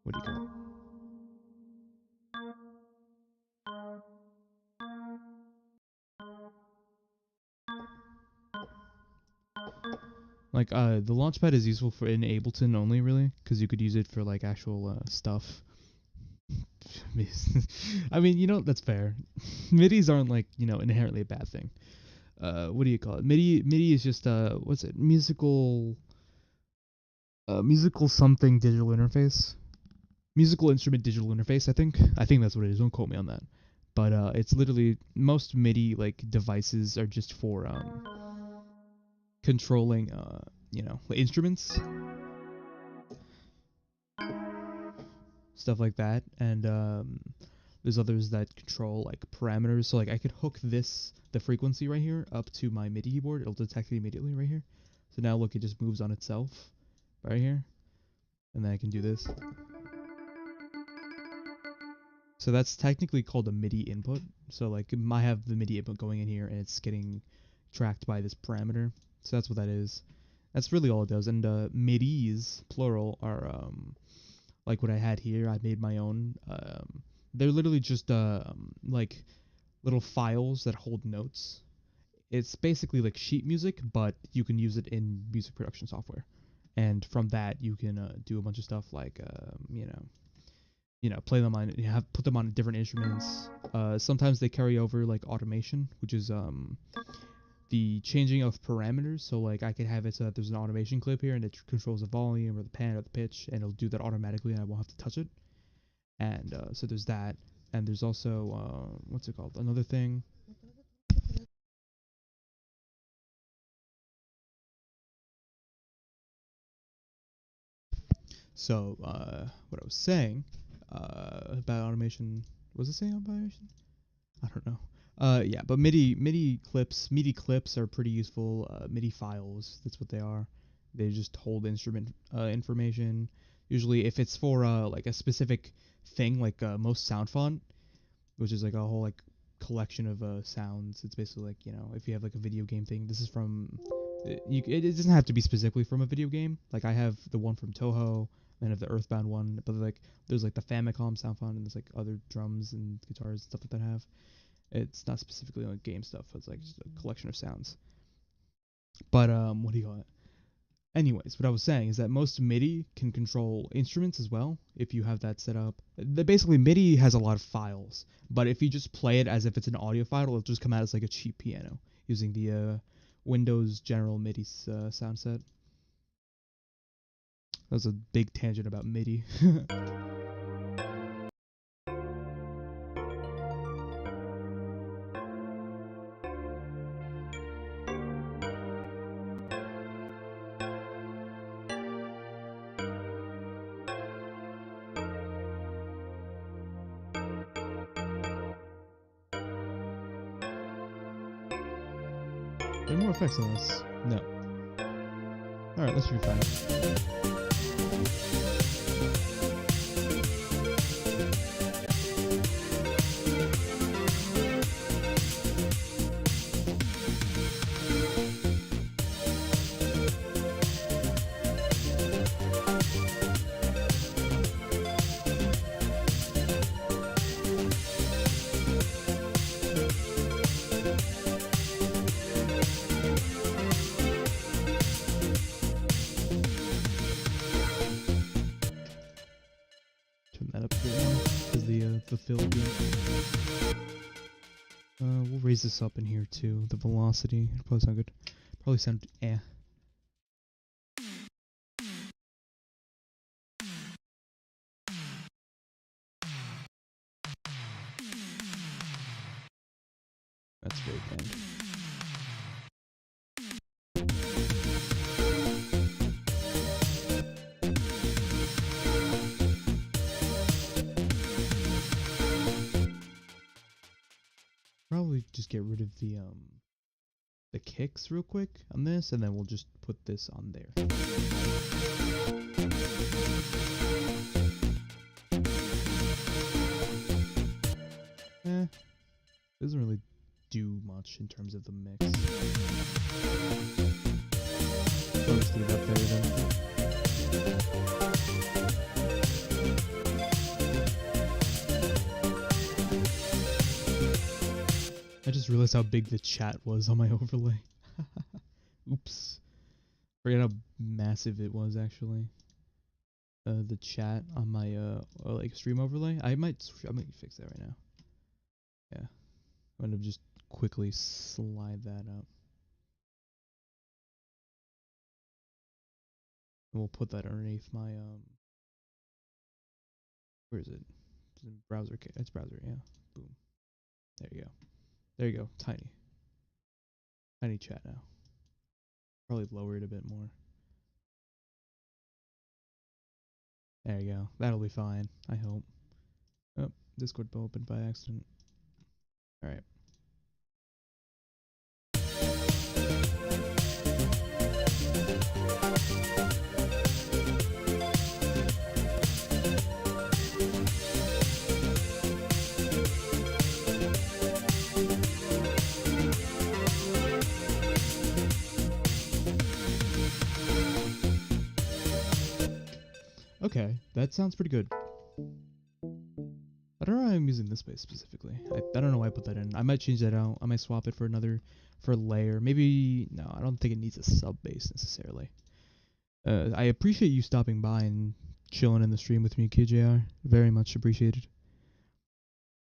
what do you call it? Like the launchpad is useful for in Ableton only really because you could use it for like actual stuff. I mean, you know, that's fair. MIDIs aren't like, you know, inherently a bad thing. What do you call it? MIDI is just what's it? Musical something digital interface. Musical instrument digital interface, I think. I think that's what it is. Don't quote me on that. But it's literally most MIDI like devices are just for controlling you know, instruments, stuff like that, and there's others that control like parameters. So like I could hook the frequency right here up to my MIDI keyboard. It'll detect it immediately right here. So now look, it just moves on itself right here. And then I can do this. So that's technically called a MIDI input. So like I have the MIDI input going in here and it's getting tracked by this parameter. So that's what that is. That's really all it does. And MIDIs, plural, are like what I had here. I made my own. They're literally just like little files that hold notes. It's basically like sheet music, but you can use it in music production software. And from that, you can do a bunch of stuff like, play them on, put them on different instruments. Sometimes they carry over like automation, which is the changing of parameters. So like I could have it so that there's an automation clip here and it controls the volume or the pan or the pitch, and it'll do that automatically and I won't have to touch it. And so there's that. And there's also, what's it called? Another thing. So what I was saying about automation, was it saying automation? I don't know. Yeah, but MIDI clips are pretty useful. MIDI files, that's what they are. They just hold instrument information. Usually, if it's for like a specific thing, like most sound font, which is like a whole like collection of sounds. It's basically like, if you have like a video game thing. This is from. It doesn't have to be specifically from a video game. Like I have the one from Toho, and I have the Earthbound one. But like there's like the Famicom sound font, and there's like other drums and guitars and stuff that have. It's not specifically like game stuff. It's like just a collection of sounds. But what do you call it? Anyways, what I was saying is that most MIDI can control instruments as well if you have that set up. Basically, MIDI has a lot of files, but if you just play it as if it's an audio file, it'll just come out as like a cheap piano using the Windows General MIDI sound set. That was a big tangent about MIDI. There are more effects on this? No. Alright, that should be fine. That up here because the fill beat. We'll raise this up in here too. The velocity. It'll probably sound good. Probably sound eh. That's very bad. Probably just get rid of the kicks real quick on this, and then we'll just put this on there. Doesn't really do much in terms of the mix. I'll just leave that there then. I just realized how big the chat was on my overlay. Oops. Forget how massive it was actually. The chat on my like stream overlay. I might fix that right now. Yeah. I'm gonna just quickly slide that up. And we'll put that underneath my where is it? It's in browser. It's browser, yeah. Boom. There you go. There you go. Tiny chat now. Probably lower it a bit more. There you go. That'll be fine, I hope. Oh, Discord opened by accident. Alright. Okay, that sounds pretty good. I don't know why I'm using this bass specifically. I don't know why I put that in. I might change that out. I might swap it for for a layer. Maybe, no, I don't think it needs a sub bass necessarily. I appreciate you stopping by and chilling in the stream with me, KJR. Very much appreciated.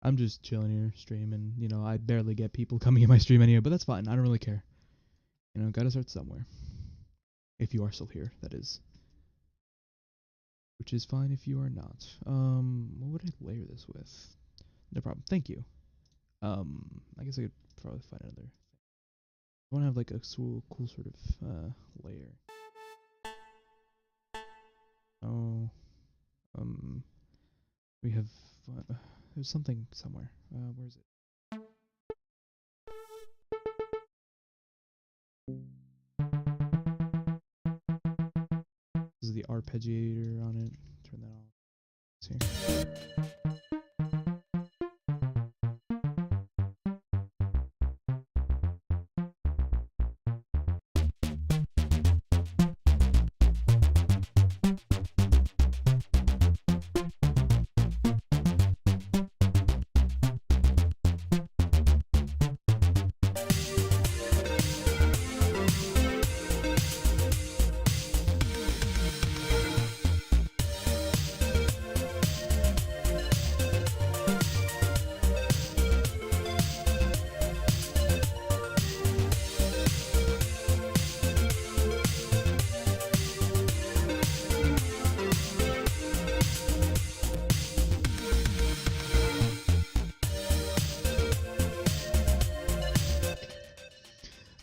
I'm just chilling here, streaming. You know, I barely get people coming in my stream anyway, but that's fine. I don't really care. You know, gotta start somewhere. If you are still here, that is. Which is fine if you are not. What would I layer this with? No problem. Thank you. I guess I could probably find another thing. I want to have like a cool sort of layer. Oh, we have there's something somewhere. Where is it? This is the arpeggiator on it. Turn that off. Let's see.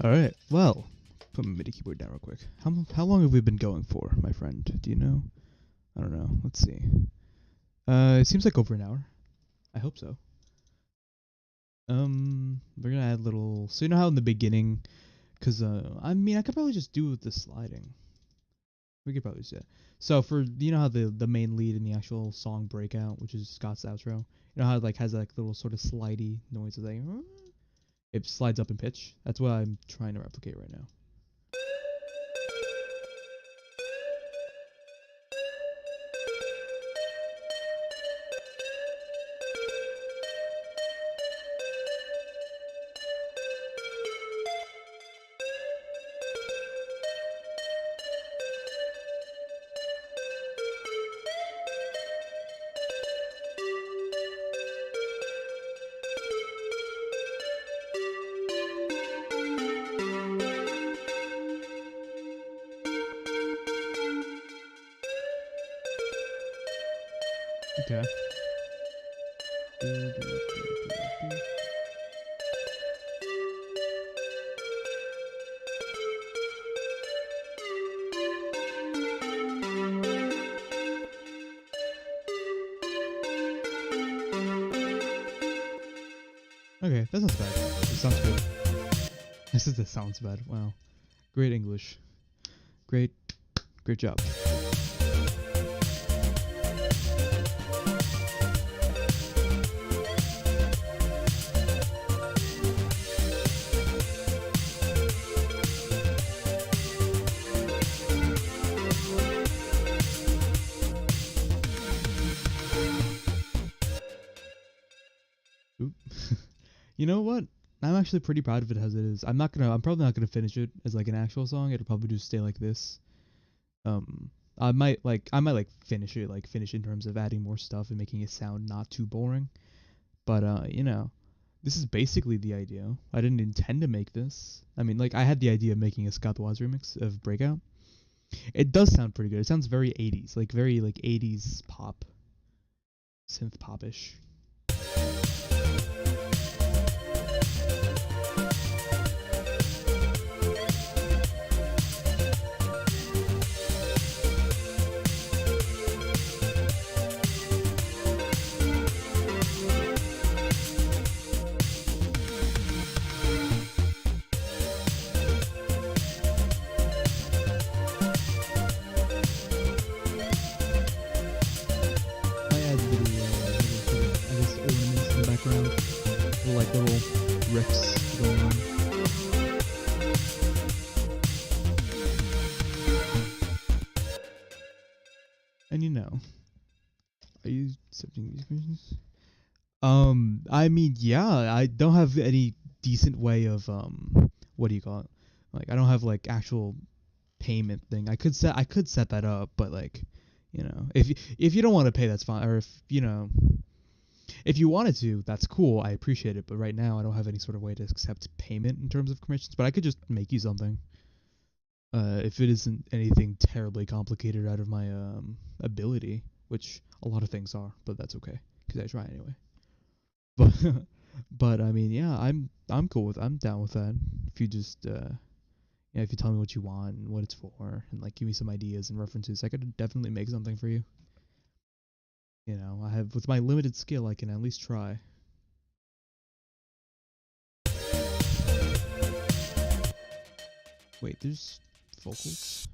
Alright, well, put my MIDI keyboard down real quick. How long have we been going for, my friend? Do you know? I don't know. Let's see. It seems like over an hour. I hope so. We're gonna add little... So you know how in the beginning... Because, I mean, I could probably just do with the sliding. We could probably do that. So for... You know how the main lead in the actual song Breakout, which is Scott's outro, you know how it like has like little sort of slidey noises like... It slides up in pitch. That's what I'm trying to replicate right now. Okay. Okay, that sounds bad. It sounds good. This sounds bad. Wow. Great English. Great job. You know what? I'm actually pretty proud of it as it is. I'm probably not gonna finish it as like an actual song. It'll probably just stay like this. I might finish it in terms of adding more stuff and making it sound not too boring. But you know, this is basically the idea. I didn't intend to make this. I mean, like I had the idea of making a Scott Waz remix of Breakout. It does sound pretty good. It sounds very 80s, like very like 80s pop, synth popish. Riffs going on. And you know, I mean, yeah, I don't have any decent way of what do you call it? Like, I don't have like actual payment thing. I could set that up, but like, if you don't want to pay, that's fine. Or if you wanted to, that's cool. I appreciate it. But right now, I don't have any sort of way to accept payment in terms of commissions. But I could just make you something. If it isn't anything terribly complicated out of my ability, which a lot of things are, but that's okay because I try anyway. But but I mean, yeah, I'm down with that. If you just if you tell me what you want and what it's for, and like give me some ideas and references, I could definitely make something for you. I have with my limited skill, I can at least try. Wait, there's vocals.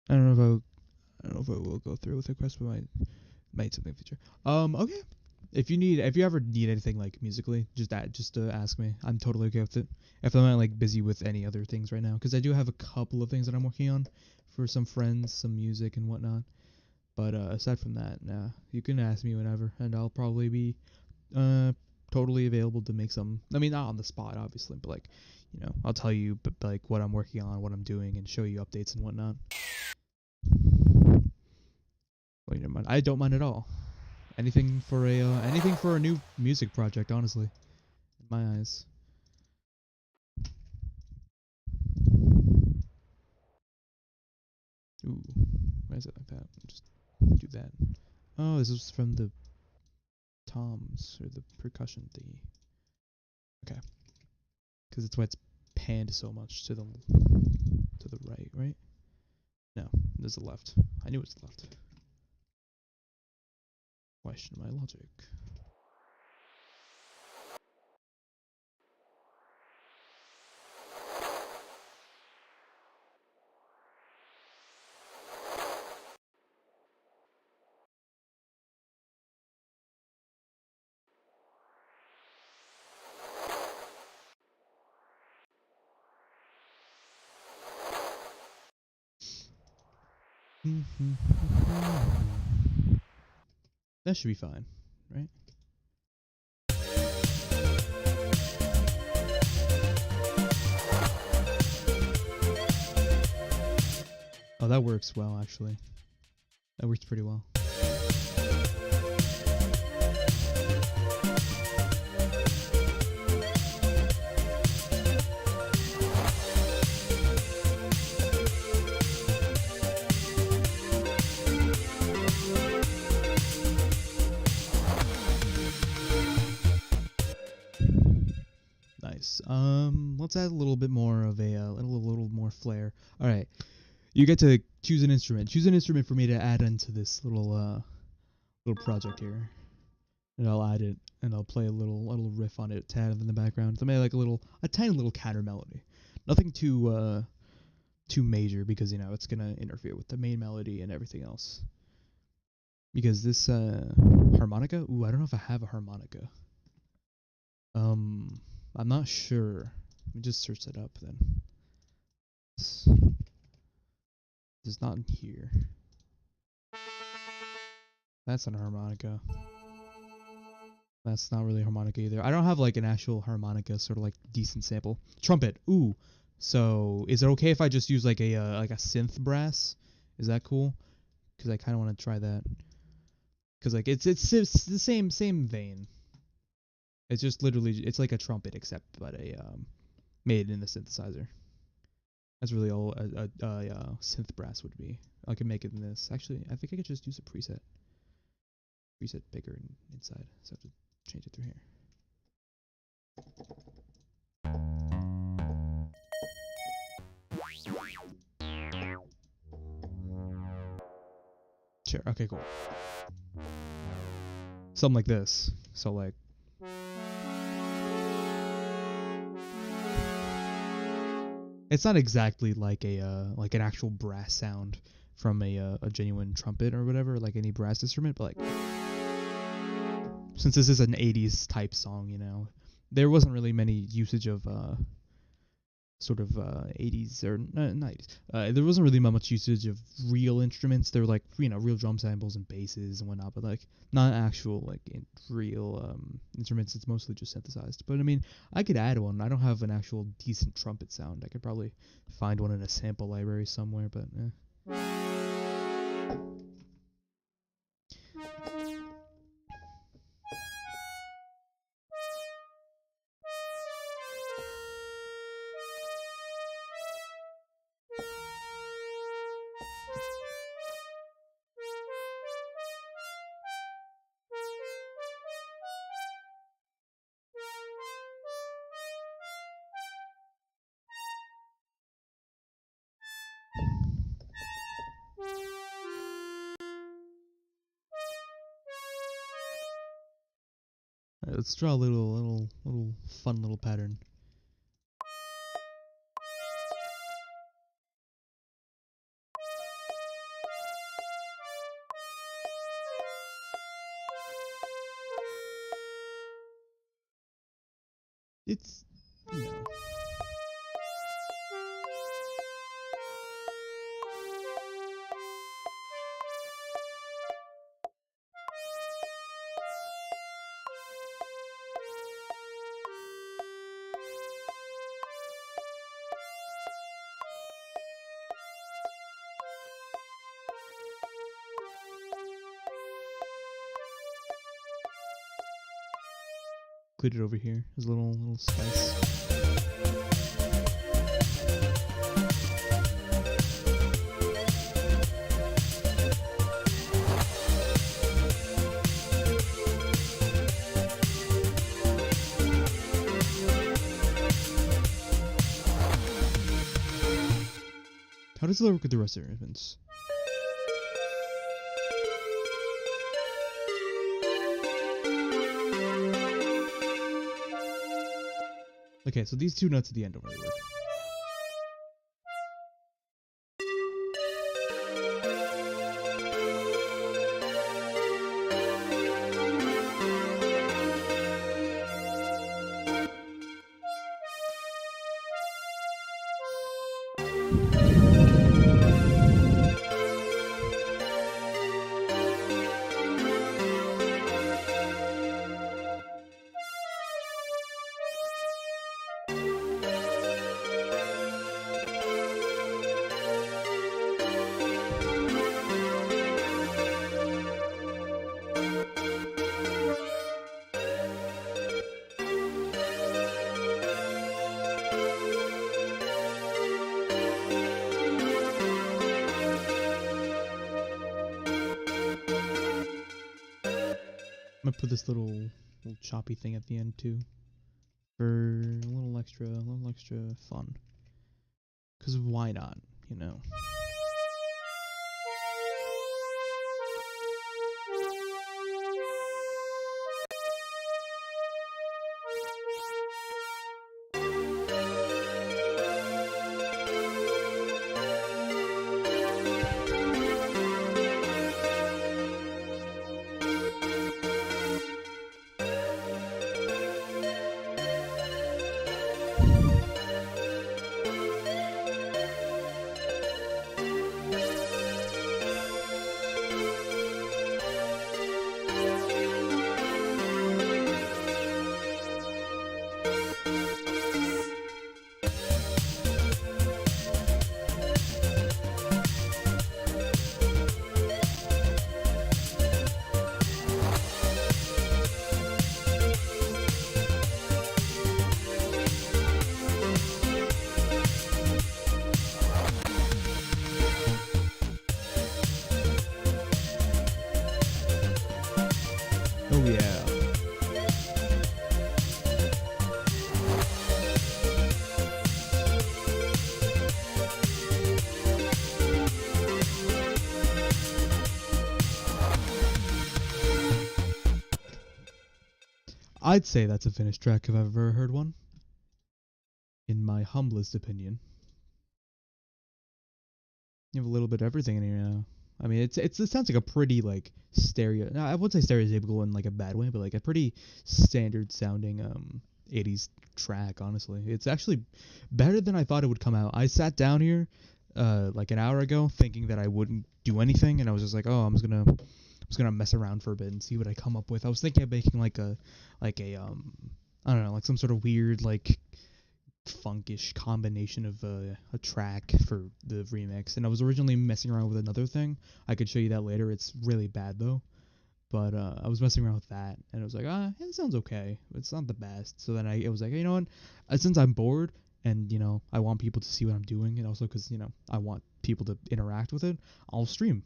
I don't know if I will go through with the quest, but might something future. Okay. If you ever need anything like musically, just ask me. I'm totally okay with it. If I'm not like busy with any other things right now, because I do have a couple of things that I'm working on for some friends, some music and whatnot. But aside from that, nah, you can ask me whenever, and I'll probably be totally available to make some. I mean, not on the spot, obviously, but like, I'll tell you, but like what I'm working on, what I'm doing, and show you updates and whatnot. Well, never mind. I don't mind at all. Anything for a new music project, honestly, in my eyes. Ooh, why is it like that? Just do that. Oh, this is from the toms or the percussion thingy. Okay, because it's why it's panned so much to the right, right? No, there's the left. I knew it was the left. Question my logic. That should be fine, right? Oh, that works well, actually. That works pretty well. Nice. Let's add a little bit more of a little more flair. All right, you get to choose an instrument. Choose an instrument for me to add into this little project here, and I'll add it, and I'll play a little riff on it, to add in the background. Something like a tiny little counter melody. Nothing too major because it's gonna interfere with the main melody and everything else. Because this harmonica. Ooh, I don't know if I have a harmonica. I'm not sure. Let me just search that up then. It's not in here. That's not a harmonica. That's not really a harmonica either. I don't have like an actual harmonica, sort of like decent sample. Trumpet. Ooh. So is it okay if I just use like a synth brass? Is that cool? Because I kind of want to try that. Because like it's the same vein. It's just literally it's like a trumpet except but made in a synthesizer. That's really all a synth brass would be. I could make it in this. Actually, I think I could just use a preset. Preset bigger inside. So I have to change it through here. Sure. Okay, cool. Something like this. So like it's not exactly like like an actual brass sound from a genuine trumpet or whatever, like any brass instrument, but like since this is an 80s type song, you know, there wasn't really many usage of sort of 80s or 90s. There wasn't really much usage of real instruments. They were like, you know, real drum samples and basses and whatnot, but like not actual like real instruments. It's mostly just synthesized. But I mean, I could add one. I don't have an actual decent trumpet sound. I could probably find one in a sample library somewhere, but Alright, let's draw a little fun little pattern. It's, you know. Put it over here as a little spice. How does it work with the rest of the instruments? Okay, so these two notes at the end don't really work. I'm gonna put this little choppy thing at the end too, for a little extra fun. Cause why not? You know. Oh yeah. I'd say that's a finished track if I've ever heard one. In my humblest opinion. You have a little bit of everything in here now. I mean, it sounds like a pretty like stereo. No, I wouldn't say stereotypical in like a bad way, but like a pretty standard sounding 80s track. Honestly, it's actually better than I thought it would come out. I sat down here like an hour ago thinking that I wouldn't do anything, and I was just like, oh, I'm just gonna mess around for a bit and see what I come up with. I was thinking of making like a I don't know, like some sort of weird like funkish combination of a track for the remix, and I was originally messing around with another thing. I could show you that later. It's really bad though, but I was messing around with that, and it was like, it sounds okay. It's not the best. So then it was like, you know what? Since I'm bored and I want people to see what I'm doing, and also because I want people to interact with it, I'll stream.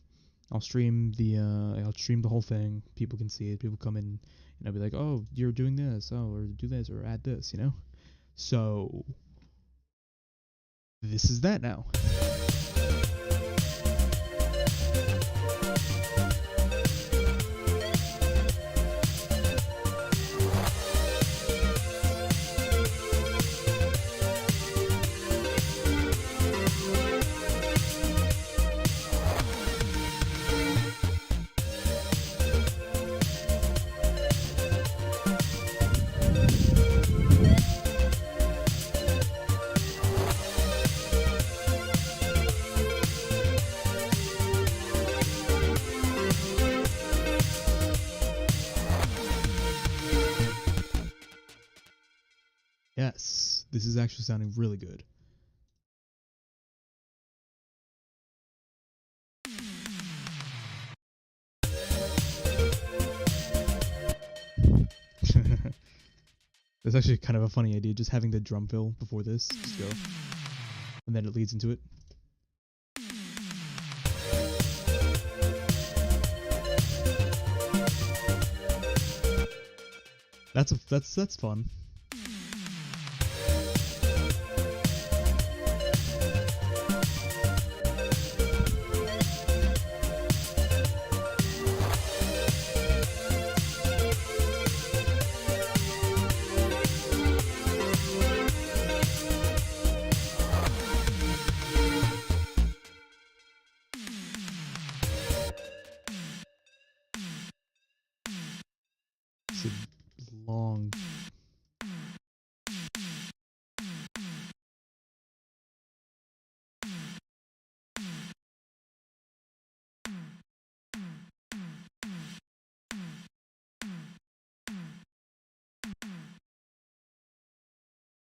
I'll stream the whole thing. People can see it. People come in, and I'll be like, oh, you're doing this, or do this, or add this. So this is that now. Yes, this is actually sounding really good. That's actually kind of a funny idea, just having the drum fill before this, just go, and then it leads into it. That's fun. It's a long.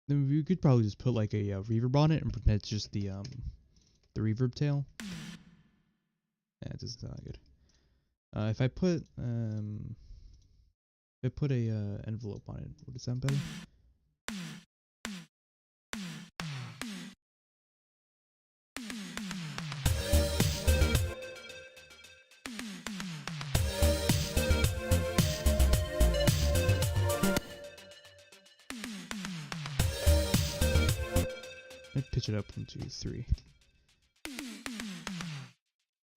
Then we could probably just put like a reverb on it and pretend it's just the reverb tail. Yeah, it doesn't sound that good. If I put a envelope on it, would it sound better? I'd pitch it up 1, 2, 3.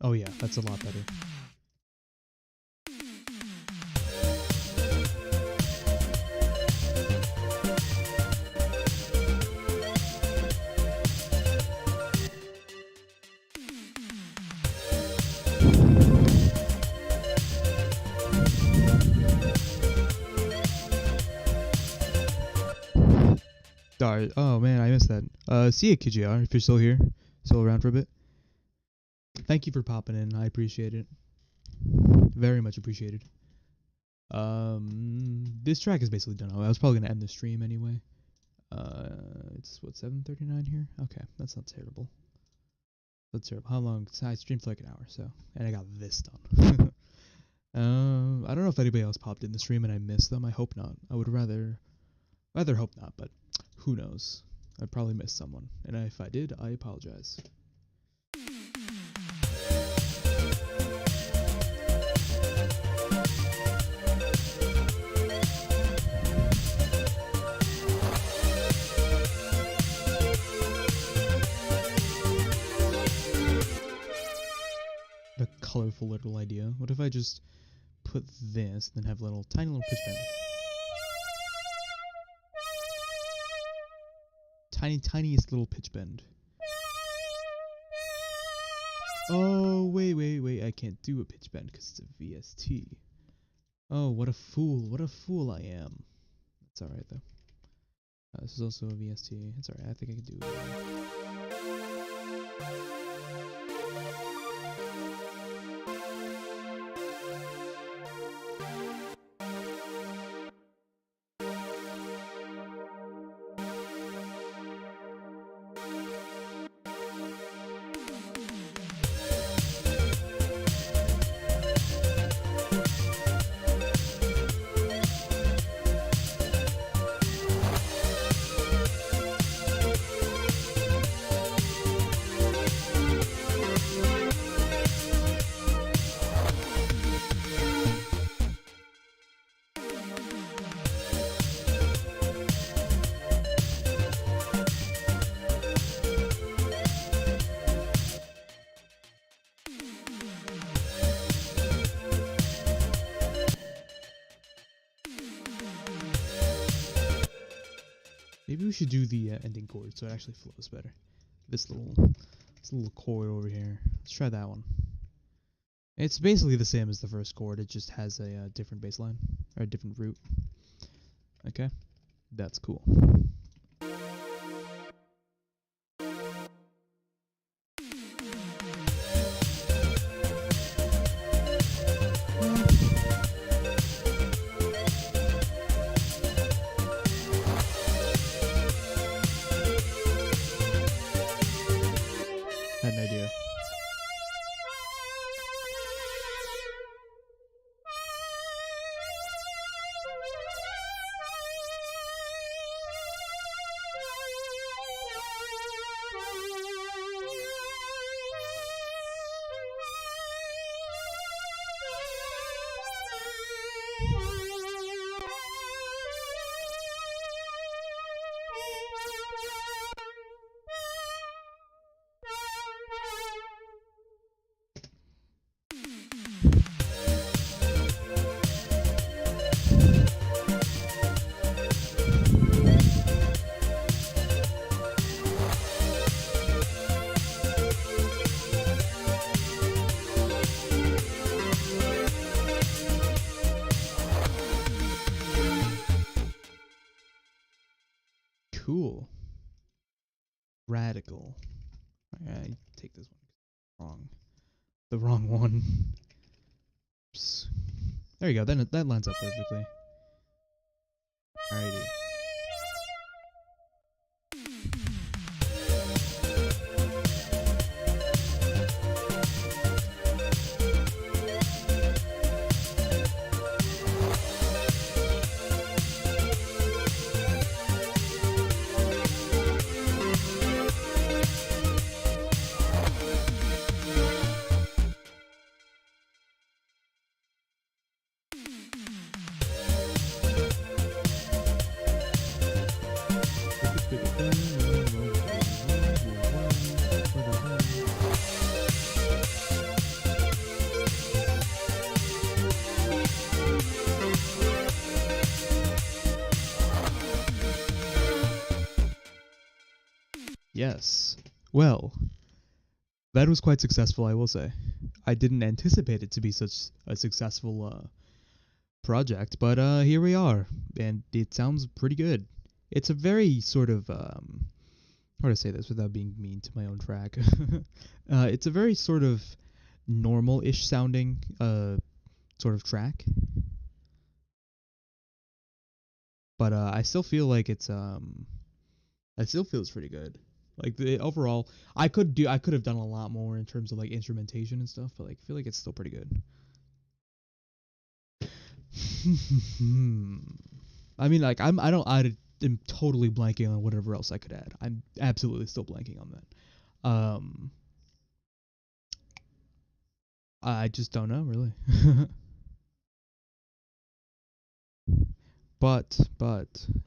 Oh yeah, that's a lot better. Sorry. Oh man, I missed that. See ya, KJR, if you're still here, still around for a bit. Thank you for popping in. I appreciate it. Very much appreciated. This track is basically done. I was probably gonna end the stream anyway. It's what, 7:39 here? Okay, that's not terrible. That's terrible. How long? I streamed for like an hour, so, and I got this done. I don't know if anybody else popped in the stream and I missed them. I hope not. I would rather hope not, but who knows? I probably missed someone, and if I did, I apologize. A colorful little idea. What if I just put this, then have a tiny little pitch bend? Tiniest little pitch bend. Oh, wait. I can't do a pitch bend because it's a VST. Oh, what a fool. What a fool I am. It's alright, though. This is also a VST. It's alright. I think I can do it. Maybe we should do the ending chord so it actually flows better. This little chord over here. Let's try that one. It's basically the same as the first chord. It just has a different bass line or a different root. Okay, that's cool. I had an idea. Cool. Radical. I take this one wrong. The wrong one. Oops. There you go. Then that lines up perfectly. Alrighty. Yes. Well, that was quite successful, I will say. I didn't anticipate it to be such a successful project, but here we are, and it sounds pretty good. It's a very sort of how to say this without being mean to my own track. It's a very sort of normal-ish sounding sort of track, but I still feel like it's I still feel it's pretty good. Like the overall, I could have done a lot more in terms of like instrumentation and stuff, but like I feel like it's still pretty good. I mean, like I am totally blanking on whatever else I could add. I'm absolutely still blanking on that. I just don't know really. but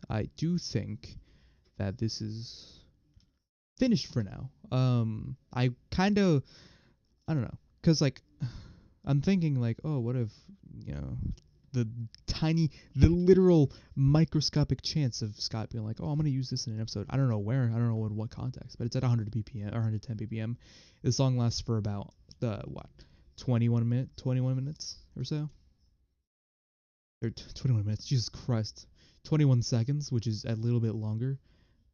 I do think that this is finished for now. I kind of, I don't know, cause like I'm thinking like, oh, what if, you know, the literal microscopic chance of Scott being like, oh, I'm gonna use this in an episode. I don't know where, I don't know in what context, but it's at 100 BPM or 110 BPM. The song lasts for about what, 21 minutes or so, or 21 minutes. Jesus Christ, 21 seconds, which is a little bit longer,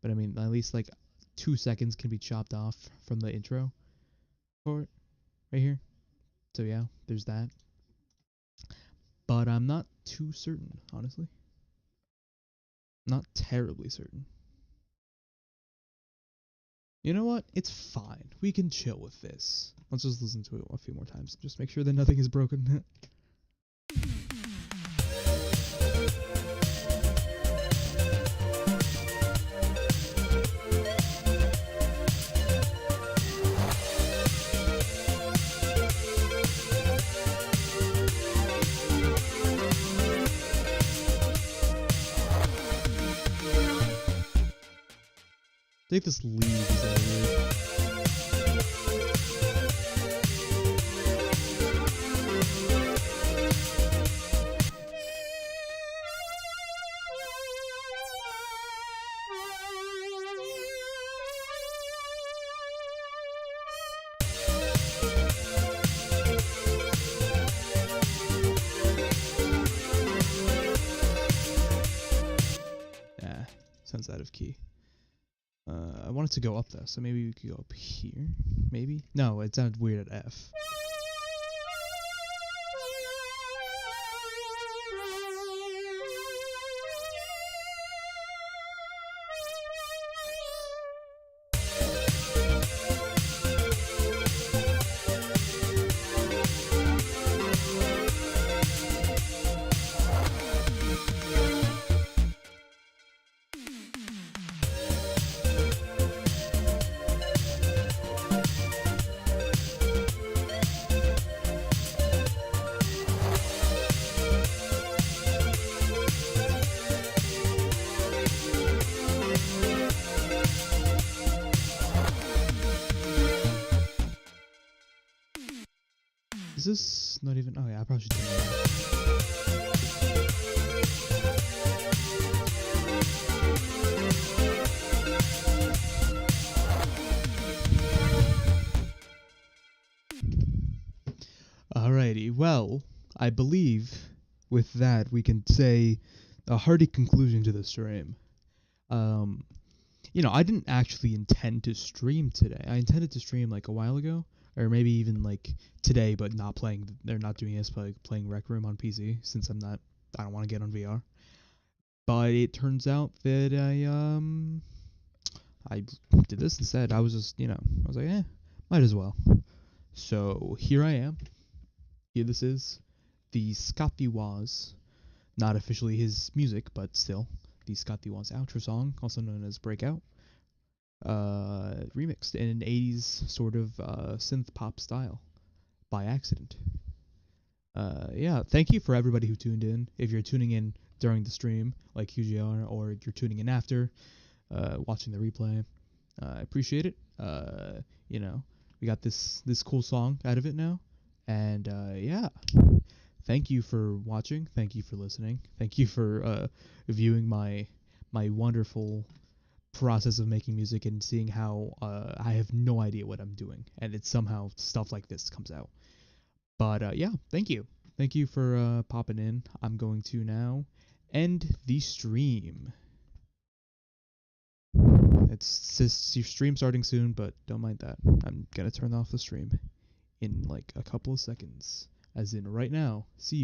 but I mean, at least like 2 seconds can be chopped off from the intro for it right here. So yeah, there's that. But I'm not too certain, honestly. Not terribly certain. You know what? It's fine. We can chill with this. Let's just listen to it a few more times. Just make sure that nothing is broken. I think this lead is weird. Yeah, sounds out of key. I want it to go up though, so maybe we could go up here. Maybe? No, it sounded weird at F. Is this not even? Oh yeah, I probably should do that. Alrighty, well, I believe with that we can say a hearty conclusion to the stream. I didn't actually intend to stream today. I intended to stream like a while ago, or maybe even like today, but not playing. They're not doing this, but like playing Rec Room on PC since I don't want to get on VR. But it turns out that I did this instead. I was just, I was like, might as well. So here I am. Here this is, the Scotty Was, not officially his music, but still, the Scotty Was outro song, also known as Breakout, remixed in an 80s sort of synth pop style by accident. Yeah, thank you for everybody who tuned in. If you're tuning in during the stream, like QGR, or you're tuning in after, watching the replay, I appreciate it. We got this cool song out of it now, and yeah. Thank you for watching. Thank you for listening. Thank you for viewing my wonderful process of making music and seeing how I have no idea what I'm doing, and it's somehow stuff like this comes out. But yeah, thank you. Thank you for popping in. I'm going to now end the stream. It's your stream starting soon, but don't mind that. I'm gonna turn off the stream in like a couple of seconds. As in right now. See you.